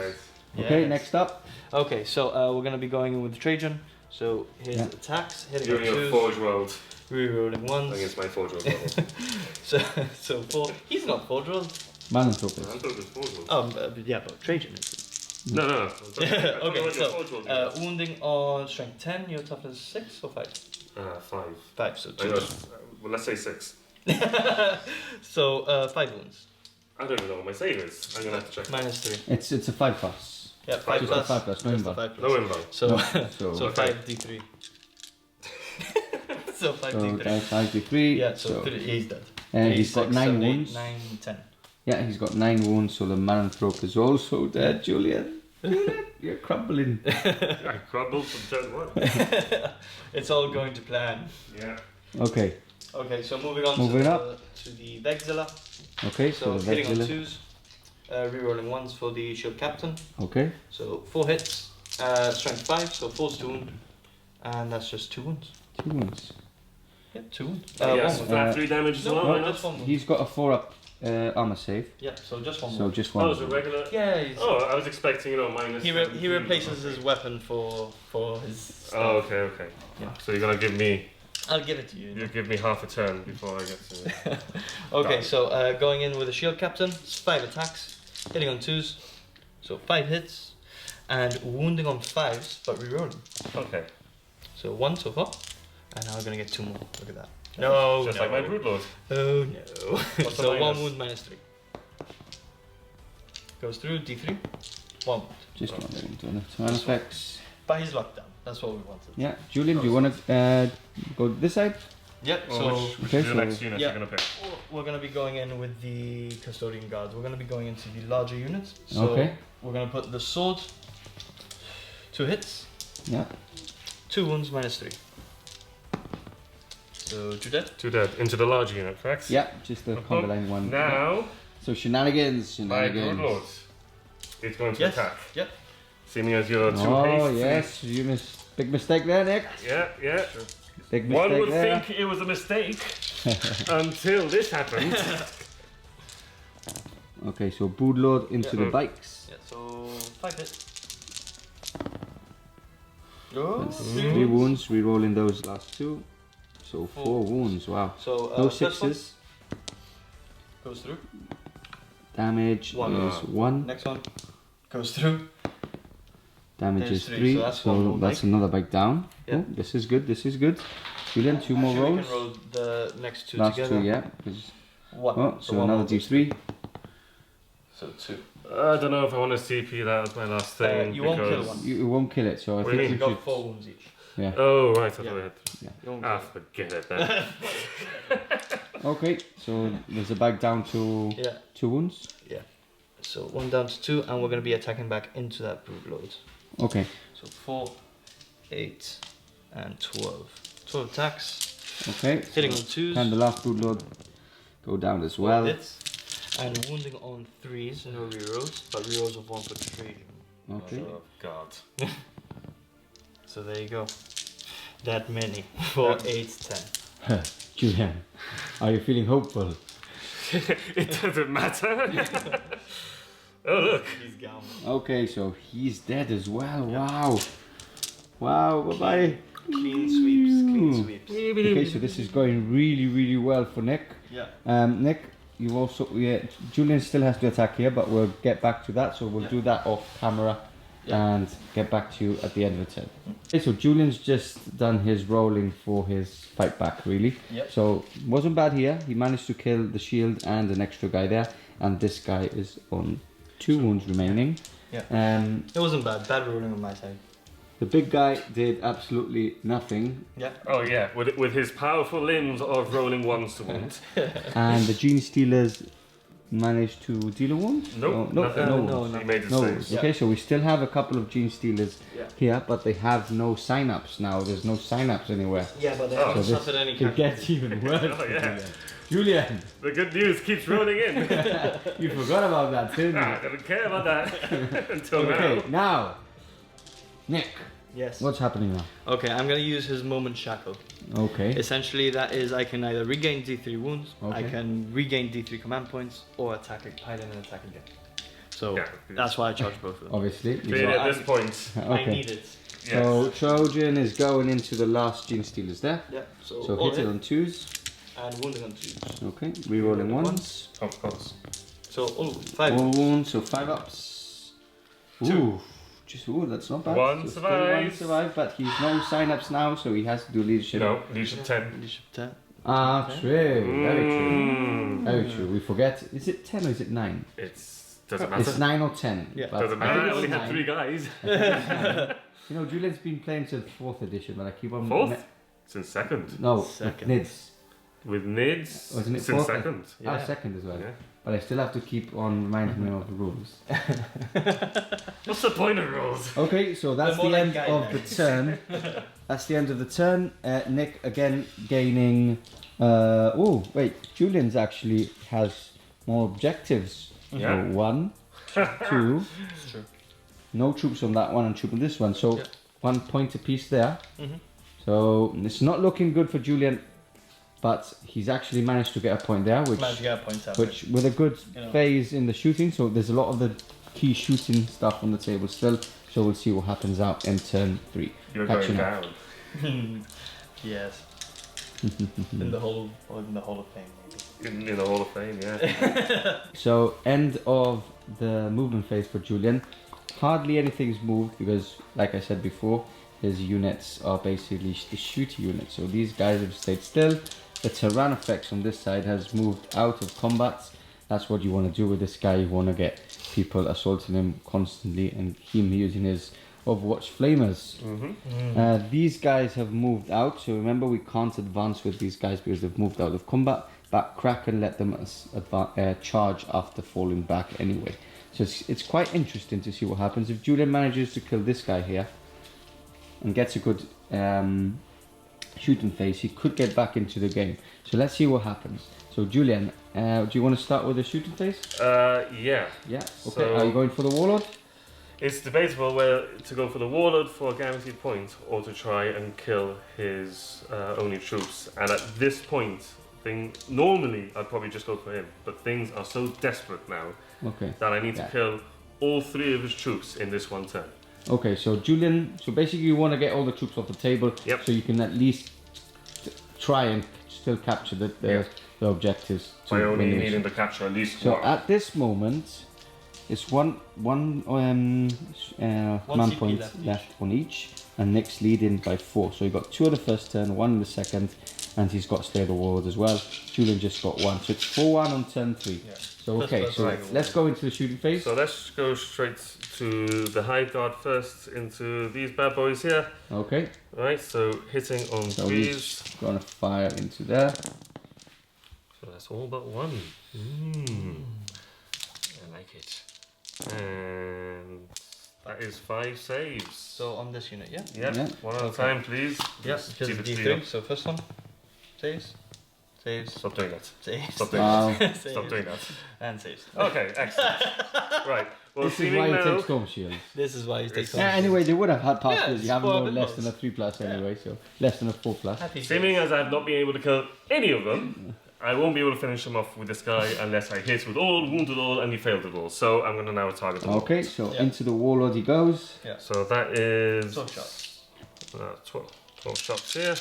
Right. Okay, Yes. next up. Okay, so we're gonna be going in with Trajan. So his Yeah. attacks, hitting You're on in your 2s, Forge World rerolling 1s. against my Forge World level. So 4. He's not Forge roll. Mananthropus. I thought it was Forge World. Yeah, but Trajan is. No. Okay, so Forge World. wounding on strength 10, your toughness 6 or 5? 5. 5, so I 2. know, well, let's say 6. So 5 wounds. I don't even know what my save is. I'm gonna have to check. Minus 3. It's a 5 plus. Yeah, 5 Just plus. a 5 plus, no Just a invul. 5 plus. No involve. So, So, so Okay. 5d3. So 5d3. so that's 5 to 3. Yeah, so 3, he's dead. And he's got 6, 9 7, 8, wounds. 9, 10. Yeah, he's got 9 wounds, so the Mananthrope is also dead, Julian. Julian, you're crumbling. I crumbled from turn 1. It's all going to plan. Yeah. Okay, Okay, so moving on Moving to, up. To the Vexilla. okay, So so the hitting on Vexilla. 2s, rerolling 1s for the shield captain. Okay, So 4 hits, strength 5, so 4's to wound. And that's just 2 wounds. 2 wounds. Yeah, 2 wounds. Yes, 1 wound. flat 3 damage as No, well. no, why not? just 1 wound. He's got a 4 up armor save, Yeah, so just 1 so wound. just Oh, one. it's a regular. Yeah, he's, Oh, I was expecting, minus. he 17. replaces his weapon for his. Oh, okay. Yeah. So you're gonna give me. I'll give it to you. You give me half a turn before I get to. Okay, Done. so going in with a shield captain, it's 5 attacks, hitting on 2s, so 5 hits, and wounding on 5s, but rerolling. Okay. So 1 so far, and now we're gonna get 2 more. Look at that. No, Just no. like my Broodlord. Oh no. What's the So minus? 1 wound minus 3. Goes through, D3, 1 wound. Just one wound on it. Turn effects. But he's locked down, that's what we wanted. Yeah, Julian, do you want to go this side? Yep, Well, so which okay, is the so- next unit yeah. you're gonna pick? we're gonna be going in with the custodian guards. We're gonna be going into the larger units. So Okay. we're gonna put the sword, 2 hits, Yeah. 2 wounds minus 3. So 2 dead. 2 dead. Into the large unit, correct? Yeah, just the Uh-huh. Cumberland one. Now, So shenanigans, my shenanigans. Broodlord. It's going to Yes. attack. Yep. Seeing as you're 2 Oh haste. yes, big mistake there, Nick. Yeah, yeah. Big mistake One would there. think it was a mistake until this happened. Okay, so Broodlord into the bikes. Yeah, so 5 hit. Go. That's 3 wounds, re-rolling those last 2. So 4 wounds, wow. So No first one 6s. goes through. Damage One. is 1. Next one goes through. Damage There's is 3, 3. so that's So one more that's bike. another bike down. Yeah. Oh, this is good, this is good. Julian, 2 more Actually, we rolls. can roll the next 2 Last together. 2, yeah. 'cause- 1. Oh, so one another more goes D3. So 2. I don't know if I want to CP that as my last thing. You won't kill because- one. You won't kill it, so I What do think you you You got should. 4 wounds each. Yeah. Oh, right, I thought Yeah. we had. You won't Ah, kill forget it then. Okay, so there's a bike down to Yeah. 2 wounds. Yeah. So 1 down to 2, and we're going to be attacking back into that brood load. Okay. So 4, 8, and 12. 12 attacks. Okay. Hitting on 2s. And the last Broodlord go down as 4 well. hits. And wounding on 3s, no rerolls, but rerolls of 1 for trading. Okay. Oh, God. So there you go. That many. 4, 8, 10. Julian, are you feeling hopeful? It doesn't matter. Oh, look. He's gone. Okay, so he's dead as well. Wow. Wow, bye bye. Clean sweeps, clean sweeps. Okay, so this is going really, really well for Nick. Yeah. Nick, you also, Julian still has to attack here, but we'll get back to that. So we'll do that off camera and get back to you at the end of the turn. Okay, so Julian's just done his rolling for his fight back, really. Yep. So wasn't bad here. He managed to kill the shield and an extra guy there, and this guy is on 2 wounds remaining. Yeah. It wasn't bad. Bad rolling on my side. The big guy did absolutely nothing, Yeah. Oh, yeah. With his powerful limbs of rolling ones to wound. and the Gene Stealers managed to deal a wound. Nope, no, nothing. no, no, He no. made his no. saves. Okay, so we still have a couple of Gene Stealers Yeah. here, but they have no sign-ups now. There's no sign-ups anywhere. Yeah, but they Oh. haven't So suffered any It gets even worse. Oh, yeah. Julian, The good news keeps rolling in. you forgot about that, didn't you? I don't care about that until Okay, now. now, Nick, Yes. what's happening now? Okay, I'm gonna use his moment shackle. Okay. Essentially, that is I can either regain D3 wounds, I Okay. can regain D3 command points, or attack a pilot and attack again. So Yeah. that's why I charge both of them. Obviously. Clearly at this point, I need it. yes. So Trojan is going into the last Gene Stealers there. Yeah. So, So all hit it hit on 2s. and wounding on 2s. Okay, rerolling Rerolling 1s. Of course. So all 5. All wounds, so 5 ups. Ooh, that's not bad. One So still One survives. survived, but he's no sign-ups now, so he has to do leadership. No, leadership 10. Leadership 10. Ah, true. Very true. Mm. Very true. We forget. Is it 10 or is it 9? Doesn't matter. It's 9 or 10. Yeah. but Doesn't I matter. think I only it's had 9. 3 guys. You know, Julian's been playing since 4th edition, but I keep on... Fourth? Since second. No, Second. Nids. With Nids, Wasn't it since fourth? second. Yeah. Ah, second as well. Yeah. But I still have to keep on reminding him of the rules. What's the point of rules? Okay, so that's They're more the like end of the guidelines. turn. That's the end of the turn. Nick again gaining. Oh wait, Julian's actually has more objectives. Yeah. So 1, 2. It's true. No troops on that one and troop on this one. So Yeah. 1 point apiece there. Mhm. So it's not looking good for Julian, but he's actually managed to get a point there, which Managed to get a point out. which with a good You know. phase in the shooting. So there's a lot of the key shooting stuff on the table still. So we'll see what happens out in turn 3. You're Catching going up. down. Yes. in the Hall of Fame, maybe. In the Hall of Fame, yeah. So end of the movement phase for Julian. Hardly anything's moved because, like I said before, his units are basically the shooty units. So these guys have stayed still. The Tyrannofex on this side has moved out of combat. That's what you want to do with this guy. You want to get people assaulting him constantly and him using his Overwatch Flamers. These guys have moved out. So remember, we can't advance with these guys because they've moved out of combat. But Kraken let them charge after falling back anyway. So it's quite interesting to see what happens. If Julian manages to kill this guy here and gets a good shooting phase, he could get back into the game. So let's see what happens. So Julian, do you want to start with the shooting phase? Yeah. Yeah. Okay. So- Are you going for the warlord? It's debatable whether to go for the warlord for a guaranteed point or to try and kill his only troops. And at this point, normally I'd probably just go for him, but things are so desperate now Okay. that I need to kill all 3 of his troops in this one turn. Okay. So Julian, so basically you want to get all the troops off the table, Yep. so you can at least try and still capture the objectives. By only win the needing mission. to capture at least So one. at this moment, it's one command CP point left on each, and Nick's leading by 4. So he got 2 on the first turn, 1 in the second, and he's got Stay the Warlord as well. Julian just got 1, so it's 4-1 on turn 3. Yeah. So okay, First so right. let's go into the shooting phase. So let's go straight to the Hive Guard first, into these bad boys here. Okay, Right, so hitting on so 3s. he's gonna fire into there. So that's all but 1. I like it. And that is 5 saves. So on this unit, yeah? Yep, Yeah. one at a time, please. Yes, Keep just it D3. clear. So first one, saves, saves, Stop doing that. saves, Stop doing Wow. that. saves, Stop doing that. and saves. Okay, excellent. Right, well, This is seeming why you now, take Storm Shields. This is why you take Yeah, anyway, they would have had Yeah, passes. it's You haven't four gone less bit than a 3+ anyway, so less than a 4+. Happy seeming as I've not been able to kill any of them, I won't be able to finish him off with this guy unless I hit with all, wounded all, and he failed it all. So I'm going to now target them all. Okay, so Yeah. into the Warlord he goes. So that is 12 shots. 12 shots here.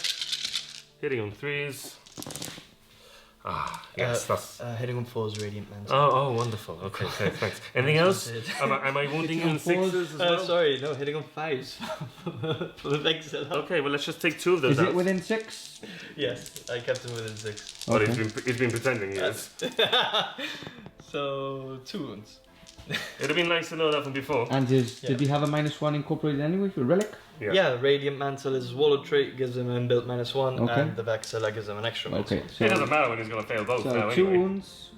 Hitting on 3s. Ah, yes, that's... Hitting on 4's Radiant Man. Oh, wonderful. Okay, thanks. Anything else? Am I wounding you in 6s as well? Sorry, no, hitting on 5s. For the Vexilla. Okay, well, let's just take 2 of those Is out. it within 6? Yes, I kept him within 6. But Okay. he's been pretending he is. So, 2 wounds. It'd have been nice to know that from before. And did he have a -1 incorporated anyway for Relic? Yeah, Radiant Mantle is his Warlord trait, gives him an inbuilt -1, Okay. and the Vexilla gives him an extra -1. Okay, It doesn't matter when he's going to fail both so now 2 anyway. wounds.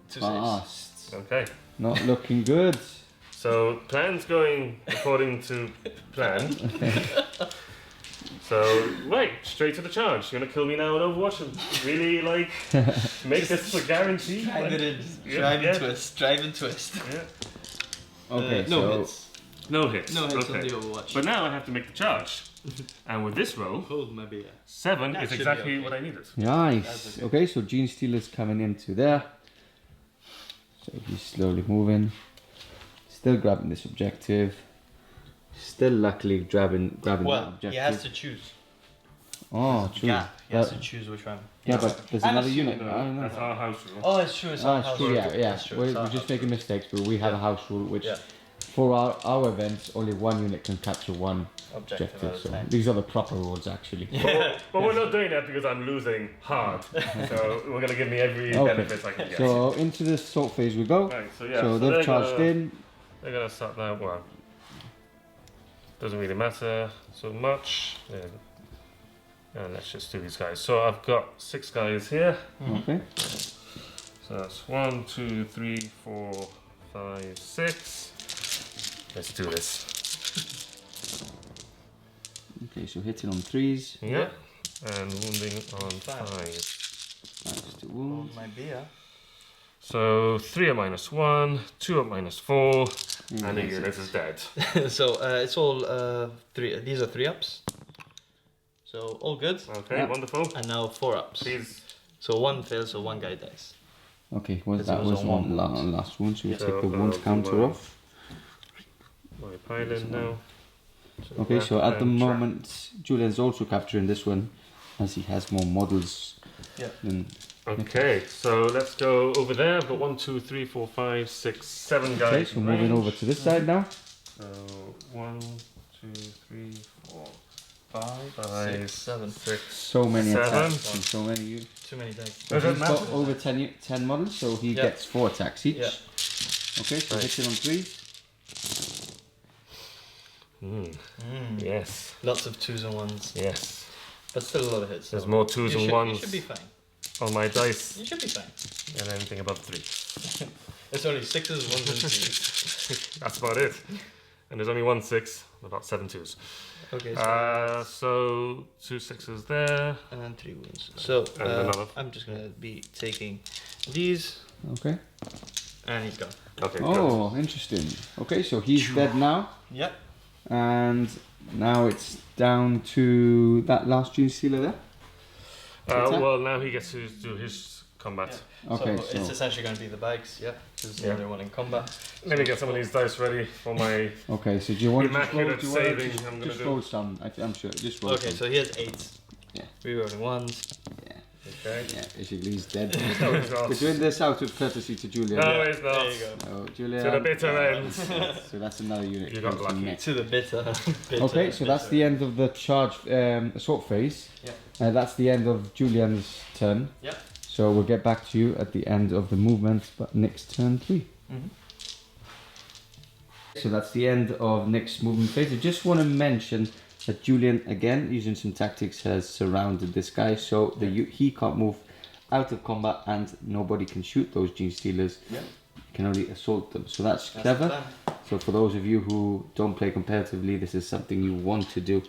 2 saves. Fast. Okay. Not looking good. So, plan's going according to plan. So, right, straight to the charge. You're going to kill me now in Overwatch and really, make this a guarantee? Drive it in. Yeah, Drive yeah. and twist. Drive and twist. Yeah. Okay, no so hits. No hits. No hits okay. on the Overwatch. But now I have to make the charge. And with this roll, Hold my beer. 7 That is should be exactly okay. what I needed. nice. That's okay. Okay, so Gene Stealer's coming into there. So he's slowly moving. Still grabbing this objective. Still luckily grabbing that Well, objective. he has to choose. Oh, true. Yeah, he has But- to choose which one. yeah, but there's I'm another assuming unit. No, I don't know. that's our house rule. Oh, it's true. It's Oh, our it's house true, rule. yeah, yeah. That's true, We're it's our just house making mistakes, but we have a house rule which, Yeah. for our events, only 1 unit can capture 1 Objective at objective. a So time. these are the proper rules, actually. But we're not doing that because I'm losing hard. So we're going to give me every Okay. benefit I can get. So into the sort phase we go. Right, so yeah. So they're they've charged gonna, in. They're going to start that one. Doesn't really matter so much. Yeah. And let's just do these guys. So I've got 6 guys here. Okay. So that's 1, 2, 3, 4, 5, 6. Let's do this. Okay, so hitting on 3s. Yeah. And wounding on 5. That's 2 Hold wounds. my beer. So 3 at -1, 2 at -4, and the that's unit is dead. So it's all 3. These are 3 ups. So all good. Okay, Yeah. wonderful. And now 4 ups. Please. So 1 fails, so 1 guy dies. Okay, Because that it was was on one one wound. last wound, so we So, take the wound do counter my- off. My pylon now. Okay, so at the And trap. moment, Julian's also capturing this one, as he has more models Yeah. than... Okay, so let's go over there. I've got 1, 2, 3, 4, 5, 6, 7 guys. Okay, so in moving range. over to this side now. So 1, 2, 3, 4, 5, 5, 6, 7. 6. So many 7. attacks and so many... Too many dice. Does it He's got matter? over 10 models, so he Yeah. gets 4 attacks each. Yeah. Okay, so Right. hitting on 3s. Yes, Lots of 2s and 1s. yes. But still a lot of hits. There's so more 2s and you 1s should be fine. on my dice You should be fine. than anything above 3. It's only 6s, 1s, and 2s. That's about it. And there's only 1 6, about 7 2s. Okay, So 2 6s there. and 3 wounds. So another. I'm just gonna be taking these, Okay. and he's gone. Okay. Oh, interesting. Okay, so he's dead now. Yep. And now it's down to that last Gene Stealer there. Well, now he gets to do his combat. Okay, so it's essentially going to be the bags, yeah. This is the other one in combat. Let me get some of these dice ready for my Okay, so do you want to just roll? immaculate Do you want to saving. just, I'm gonna just do. roll some? I'm sure. Just roll Okay, some. so here's 8s. Yeah. Rerolling 1s. Yeah. Okay. Yeah, basically he's dead. No, he's not. We're doing this out of courtesy to Julian. No, he's not. There you go. Oh, Julian. To the bitter end. So that's another unit. You got comes from lucky. Nick. To the bitter. Okay, so that's the end of the charge assault phase. Yeah. That's the end of Julian's turn. Yeah. So we'll get back to you at the end of the movement, but Nick's turn 3. Mm-hmm. So that's the end of Nick's movement phase. I just want to mention that Julian, again, using some tactics, has surrounded this guy, so he can't move out of combat and nobody can shoot those Gene Stealers. Yeah. You can only assault them. So that's clever. So for those of you who don't play competitively, this is something you want to do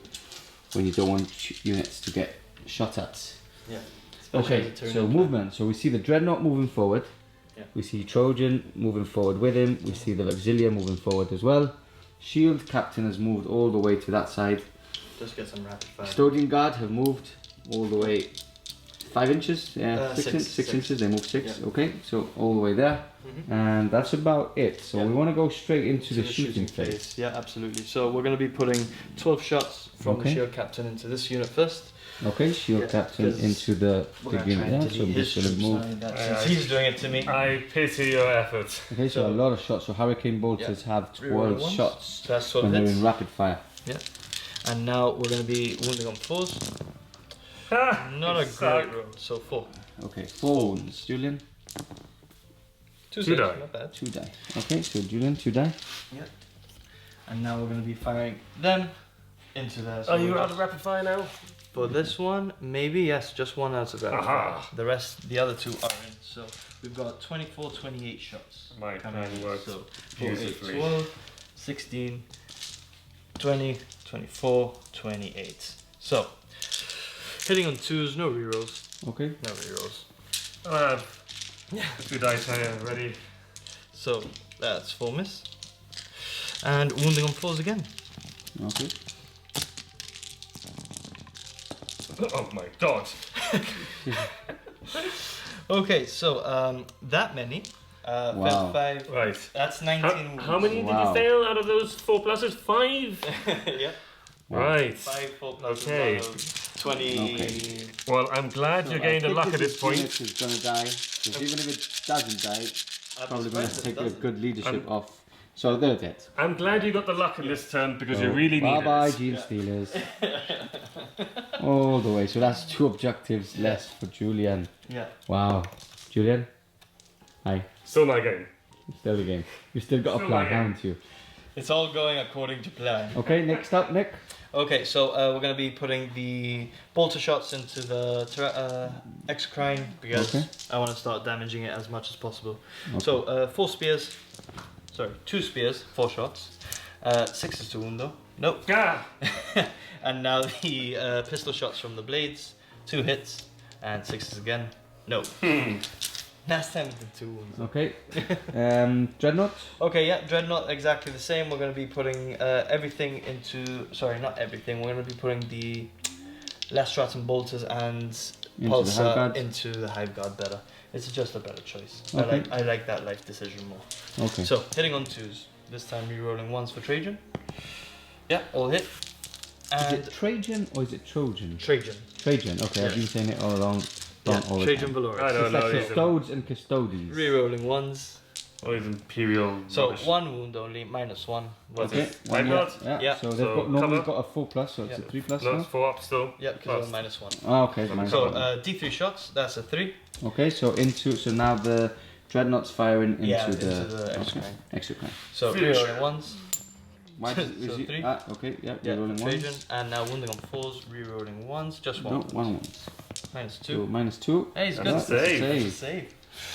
when you don't want units to get shot at. Yeah. Okay, so movement. So we see the Dreadnought moving forward. Yeah. We see Trojan moving forward with him. We see the Auxilia moving forward as well. Shield Captain has moved all the way to that side. Just get some rapid fire. Custodian Guard have moved all the way 5 inches. Yeah, 6 inches. They moved 6. Yeah. Okay, so all the way there. Mm-hmm. And that's about it. So Yeah. we want to go straight into the shooting phase. phase. Yeah, absolutely. So we're going to be putting 12 shots from the Shield Captain into this unit first. Okay, Shield Captain 'cause into the unit there. So I'm just going to move. Since he's doing it to me. I pity your efforts. Okay, so a lot of shots. So Hurricane Bolters have 12 Reroll shots So that's 12 when they're hits. in rapid fire. Yeah. And now we're going to be wounding on 4s. Not a suck. great roll. So 4. Okay, 4 wounds. Julian, 2 Two saves, die. not bad. 2 die. Okay, so Julian, 2 die. Yeah. And now we're going to be firing them into there. So Are you out of rapid fire now? For this one, maybe yes, just one out of rapid Aha. fire. The rest, the other 2 are in. So we've got 24, 28 shots. My coming plan in. works So 4, 8, beautifully. 12, 16, 20, 24, 28. So hitting on 2s, no rerolls. Okay. No rerolls. I have 2 dice here ready. So that's 4 miss. And wounding on 4s again. Okay. Oh my god. Okay, so that many. Wow. 5. Right. That's 19 wounds. How many did Wow. you fail out of those 4 pluses? 5? Yeah. Right. 5, 4 plus Okay. 20. Okay. Well, I'm glad you gained a luck at this point. Unit is going to die. Because even if it doesn't die, it's probably going to take a good leadership off. So they're dead. I'm glad you got the luck in this turn because you So, really need bye-bye, it. Gene Stealers. All the way. So that's 2 objectives less for Julian. Yeah. Wow. Julian? Hi. Still my game. Still the game. You've still got a Still plan, my game. haven't you? It's all going according to plan. Okay, next up, Nick. Okay, so we're going to be putting the bolter shots into the exocrine because Okay. I want to start damaging it as much as possible. Okay. So 4 spears, sorry, 2 spears, 4 shots. 6 is to wound though. Nope. Ah! And now the pistol shots from the blades, 2 hits, and 6 is again. Nope. Last time we did 2 wounds. Okay. Dreadnought. Okay, yeah, Dreadnought exactly the same. We're going to be putting everything into... Sorry, not everything. We're going to be putting the Lestratum Bolters and the Hive Pulsar Guard? into the Hive Guard better. It's just a better choice. Okay. I like that life decision more. Okay. So, hitting on 2s. This time re-rolling 1s for Trajan. Yeah, all hit. Is And it Trajan or is it Trojan? Trajan. Trajan. Okay, I've Yeah. been saying it all along. Yeah, All the Trajan time. I Valorous. don't It's know. like These Custodes and Custodes. Re-rolling 1s. all these imperial. So, rubbish. 1 wound only, -1. What's Okay. it? one Hive more. Guard? Yeah. Yeah. So they've So got normally cover. got a 4+, so it's a Yeah. 3+ No, now. it's 4 up still. Yeah, because of -1. Oh, okay. So Minus So, one. D3 shots, that's a 3. Okay, so now the Dreadnought's firing into Yeah, the into the exocrine. exocrine. So, Finish. re-rolling 1s. Why So is it? 3. Okay, yeah, Yeah, rolling Trajan, ones. and now wounding on 4s, re-rolling 1s, just 1. No, 1 ones. -2. So -2. Hey, he's That's good. a save. That's a save.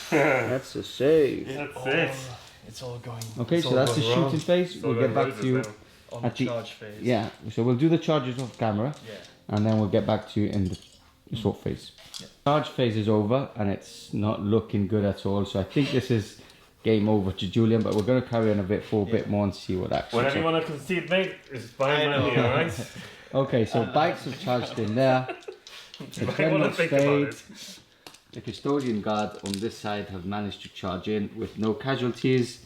That's a save. That's Oh, it. It's all going. Okay, it's so all that's the going wrong. shooting phase. We'll get back to you On at the the charge phase. yeah. So we'll do the charges off camera, and then we'll get back to you in the assault phase. Yeah. Charge phase is over, and it's not looking good at all. So I think this is game over to Julian, but we're going to carry on a bit for a bit more and see what actually. Whenever you want to concede, mate, it's fine by me, alright? Okay, so bikes have charged in there. The Dreadnought stayed. The Custodian Guard on this side have managed to charge in with no casualties.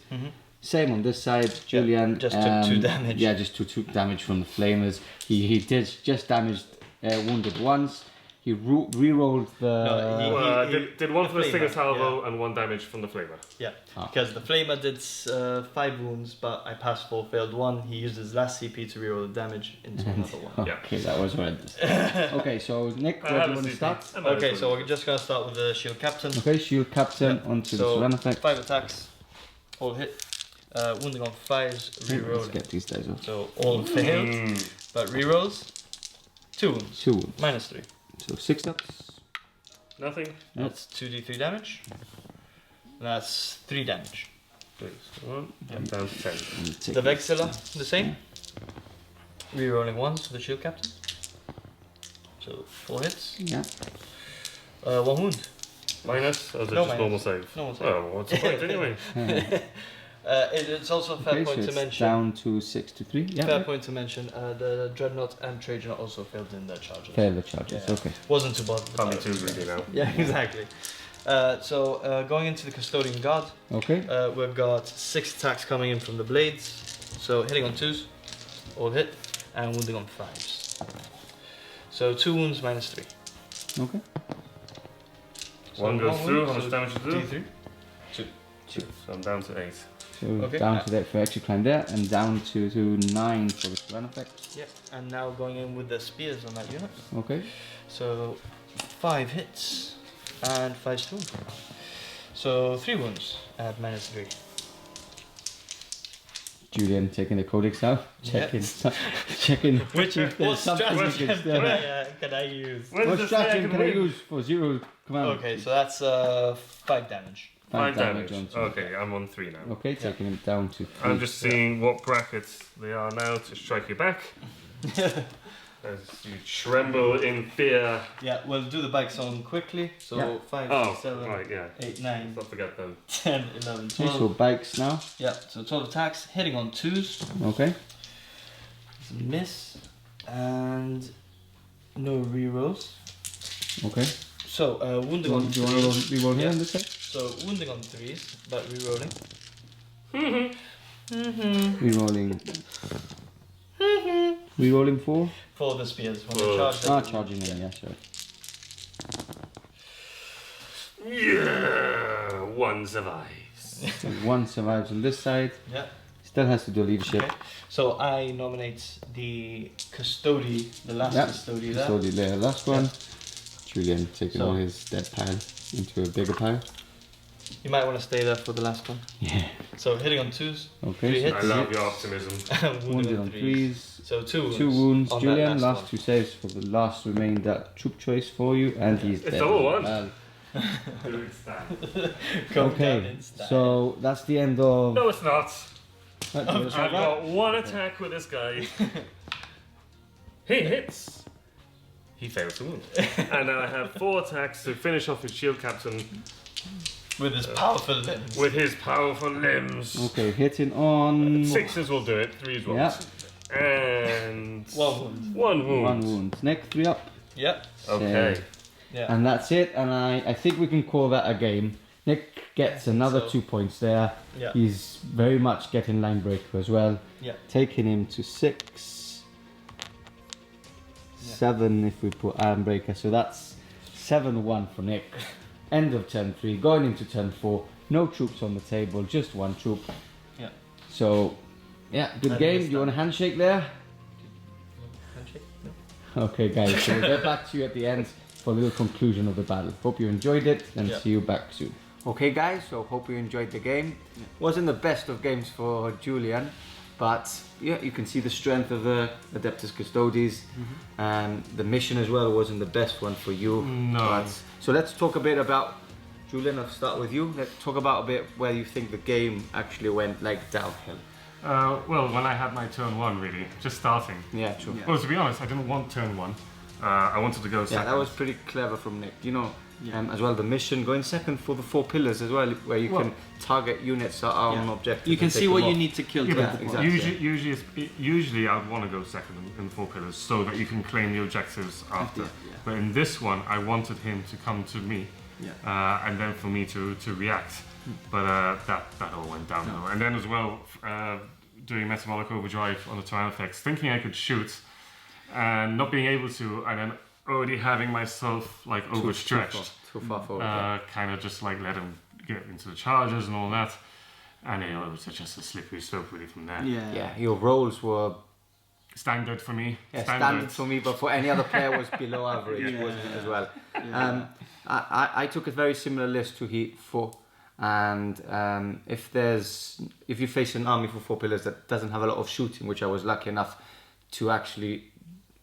Same on this side, Julian just took 2 damage. Yeah, just took damage from the flamers. He did just damaged wounded once. He re-rolled the. Did one for the Stinger Salvo yeah. and 1 damage from the Flamer. Yeah, because the Flamer did 5 wounds, but I passed 4, failed 1. He used his last CP to reroll the damage into another one. Okay, that was horrendous. Okay, so Nick, where do you want to start? Okay, so we're just going to start with the Shield Captain. Okay, Shield Captain onto the Surround Effect. 5 attacks, all hit. Wounding on 5s, rerolling. Let's get these guys off. So all failed, but rerolls, 2 wounds. 2 wounds. -3. So 6 ups. Nothing. That's 2d3 damage. That's 3 damage. I'm down to 10. The Vexilla, the same. Rerolling 1s for the Shield Captain. So 4 hits. Yeah. 1 wound. Minus? Or is it No just minus. normal save? Normal save. Oh, what's the point anyway? It's also a fair Okay, point so to it's mention. down to 6 to 3. Yeah. Fair point to mention. The Dreadnought and Trajan also failed in their charges. Fail the charges. Yeah. Okay. Wasn't too bothered. Can't be about too it. greedy now. Yeah, exactly. So going into the Custodian Guard, Okay. we've got 6 attacks coming in from the blades. So hitting on 2s, all hit, and wounding on 5s. So 2 wounds -3. Okay. So 1 goes through. How wound, much damage you do? D3. 2. So I'm down to 8. So Okay. down to that for extra climb there, and down to 9 for the Surround Effect. Yep. And now going in with the spears on that unit. Okay. So 5 hits and 5 stun. So 3 wounds at -3. Julian taking the codex out, checking, Yeah. checking Which if there's something you can stratagem still. can I use? What stratagem can I use for 0 command? Okay, so that's 5 damage. 5 damage. onto- Okay, I'm on 3 now. Okay, taking him down to 3. I'm just seeing what brackets they are now to strike you back. As you tremble in fear. Yeah, we'll do the bikes on quickly. So Yeah. 5, Oh, 7, right, yeah. 8, 9, Don't forget them. 10, 11, Okay, 12. so bikes now. Yeah, so 12 attacks, hitting on 2s, Okay. miss, and no rerolls. Okay. So wounding on Do you want to 3s. reroll here Yeah. on this side? So wounding on 3s, but rerolling. Rerolling. Rerolling 4. For the spears, when For- they charge. Ah, they- charging in, yeah, sorry. Yeah, 1 survives. So 1 survives on this side. Yeah. Still has to do leadership. Okay. So I nominate the custody, the last Yeah. custody there. So the last one. Julian taking So- all his dead pile into a bigger pile. You might want to stay there for the last one. Yeah. So hitting on 2s, Okay. 3 so hits. I love your optimism. and wounded on 3s. So 2 wounds. 2 wounds. on that Julian, last last one. 2 saves for the last remainder troop choice for you, and he's It's dead. double one. Well, Good stand. Come down okay, in style. so that's the end of. No, it's not. That's I've got 1 attack with this guy. He hits. He fails to wound. And then I have 4 attacks to finish off his shield captain with his powerful limbs. with his powerful limbs. Okay, hitting on. 6s will do it, 3s won't. Yeah. And 1 wound. 1 wound. 1 wound. Nick, 3 up. Yep. Okay. Yeah. And that's it, and I think we can call that a game. Nick gets another so. 2 points there. Yeah. He's very much getting line breaker as well. Yeah. Taking him to 6. 7 if we put iron breaker, so that's 7-1 for Nick. End of turn 3, going into turn 4. No troops on the table, just 1 troop. Yeah. So, yeah, good I game. missed Do you that. want a handshake there? Handshake? No. Okay, guys, so we'll get back to you at the end for a little conclusion of the battle. Hope you enjoyed it, and Yeah. see you back soon. Okay guys, so hope you enjoyed the game. Wasn't the best of games for Julian, but yeah, you can see the strength of the Adeptus Custodes. The mission as well wasn't the best one for you. No. But, so let's talk a bit about Julian, I'll start with you. Let's talk about a bit where you think the game actually went like downhill. Well, when I had my turn 1, really, just starting. Yeah, true. Well, to be honest, I didn't want turn 1. I wanted to go second. Yeah, that was pretty clever from Nick. You know, as well the mission going second for the 4 pillars as well, where you can target units that are on objective. You can see what you need to kill. Yeah, exactly. Usually I'd want to go second in 4 pillars so that you can claim the objectives after. But in this one, I wanted him to come to me, and then for me to react. But that all went downhill. No. And then as well, doing metabolic overdrive on the Tyranids, thinking I could shoot, and not being able to, and then already having myself like overstretched. Too far forward. Kind of just like let him get into the charges and all that. And it was just a slippery slope really from there. Yeah, your rolls were standard for me. Yeah, standard for me, but for any other player was below average, wasn't it as well? I took a very similar list to Heat 4, and if you face an army for 4 pillars that doesn't have a lot of shooting, which I was lucky enough to actually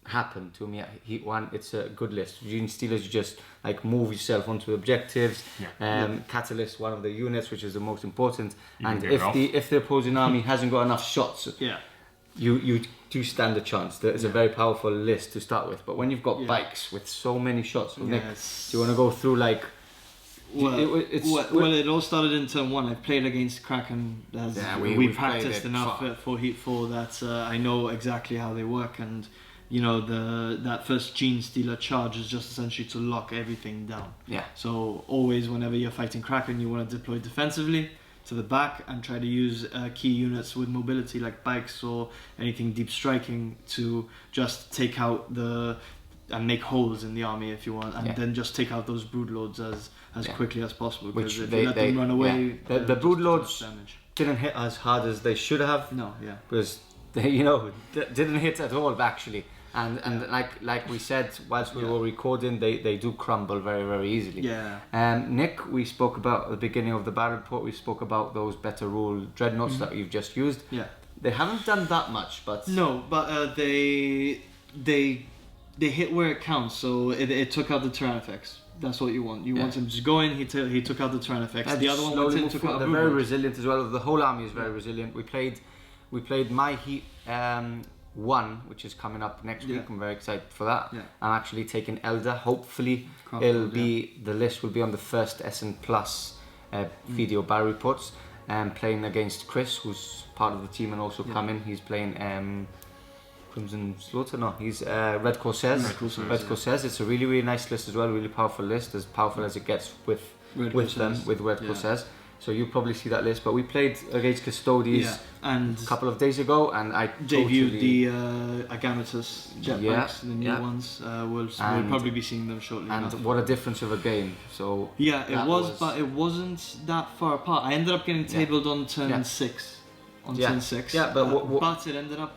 happen to me at Heat 1, it's a good list. Gene Stealers, you just like move yourself onto objectives. Catalyst, one of the units, which is the most important. And if the opposing army hasn't got enough shots, you do stand a chance. It's a very powerful list to start with. But when you've got bikes with so many shots, Nick, do you want to go through like? Well, it all started in turn 1. I've played against Kraken. We practiced enough for Heat 4 that I know exactly how they work, and you know that first Gene Stealer charge is just essentially to lock everything down. Yeah. So always, whenever you're fighting Kraken, you want to deploy defensively to the back and try to use key units with mobility like bikes or anything deep striking to just take out and make holes in the army if you want, and then just take out those broodlords as quickly as possible. Because if you let them run away, the broodlords didn't hit as hard as they should have. No, because they, didn't hit at all actually. And like we said, whilst we were recording, they do crumble very, very easily. Nick, we spoke about at the beginning of the battle report. We spoke about those better rule dreadnoughts that you've just used. They haven't done that much, but they hit where it counts. So it took out the Tyranids. That's what you want. You want him to just go in. He took out the Tyranids. The other one went in, took out. They're very resilient as well. The whole army is very resilient. We played my Heat 1, which is coming up next week. I'm very excited for that. I'm actually taking Elder. Hopefully, the list will be on the first SN Plus video battle reports. Playing against Chris, who's part of the team and also coming. He's playing Crimson Slaughter. No, he's Red Corsairs. Red Corsairs. It's a really, really nice list as well. Really powerful list, as powerful as it gets with Red Corsairs. So you'll probably see that list. But we played against Custodes and a couple of days ago, and I debuted the Adeptus jetpacks, the new ones. We'll probably be seeing them shortly. And what a difference of a game! So it was, but it wasn't that far apart. I ended up getting tabled on turn 6. Turn 6. Yeah, but it ended up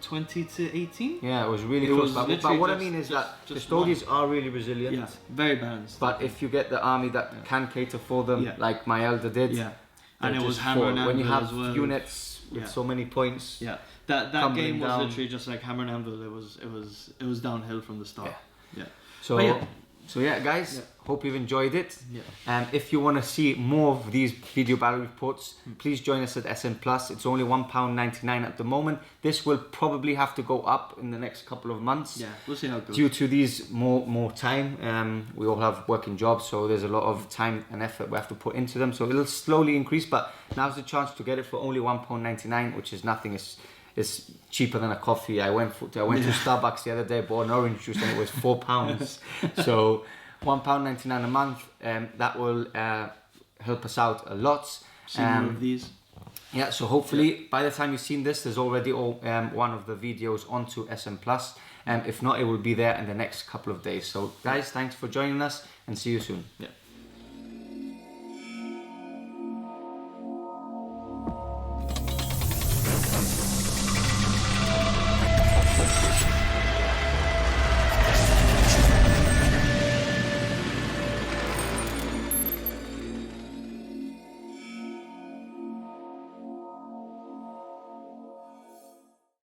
20-18. Yeah, it was really close. But what I mean is that Custodes are really resilient. Yeah, very balanced. But if you get the army that can cater for them, like my Elder did, and it was hammer and anvil when you have as well. Units with so many points. Yeah, that game was literally just like hammer and anvil. It was downhill from the start. So guys, hope you've enjoyed it. If you want to see more of these video battle reports, please join us at SN Plus. It's only £1.99 at the moment. This will probably have to go up in the next couple of months. We'll see how it goes. Due to these more time, we all have working jobs, so there's a lot of time and effort we have to put into them. So it'll slowly increase, but now's the chance to get it for only £1.99, which is nothing. It's cheaper than a coffee. I went to Starbucks the other day, bought an orange juice, and it was £4. So £1.99 a month. That will help us out a lot. See more of these. Yeah. So hopefully by the time you've seen this, there's already one of the videos onto SN Plus. If not, it will be there in the next couple of days. So guys, thanks for joining us, and see you soon.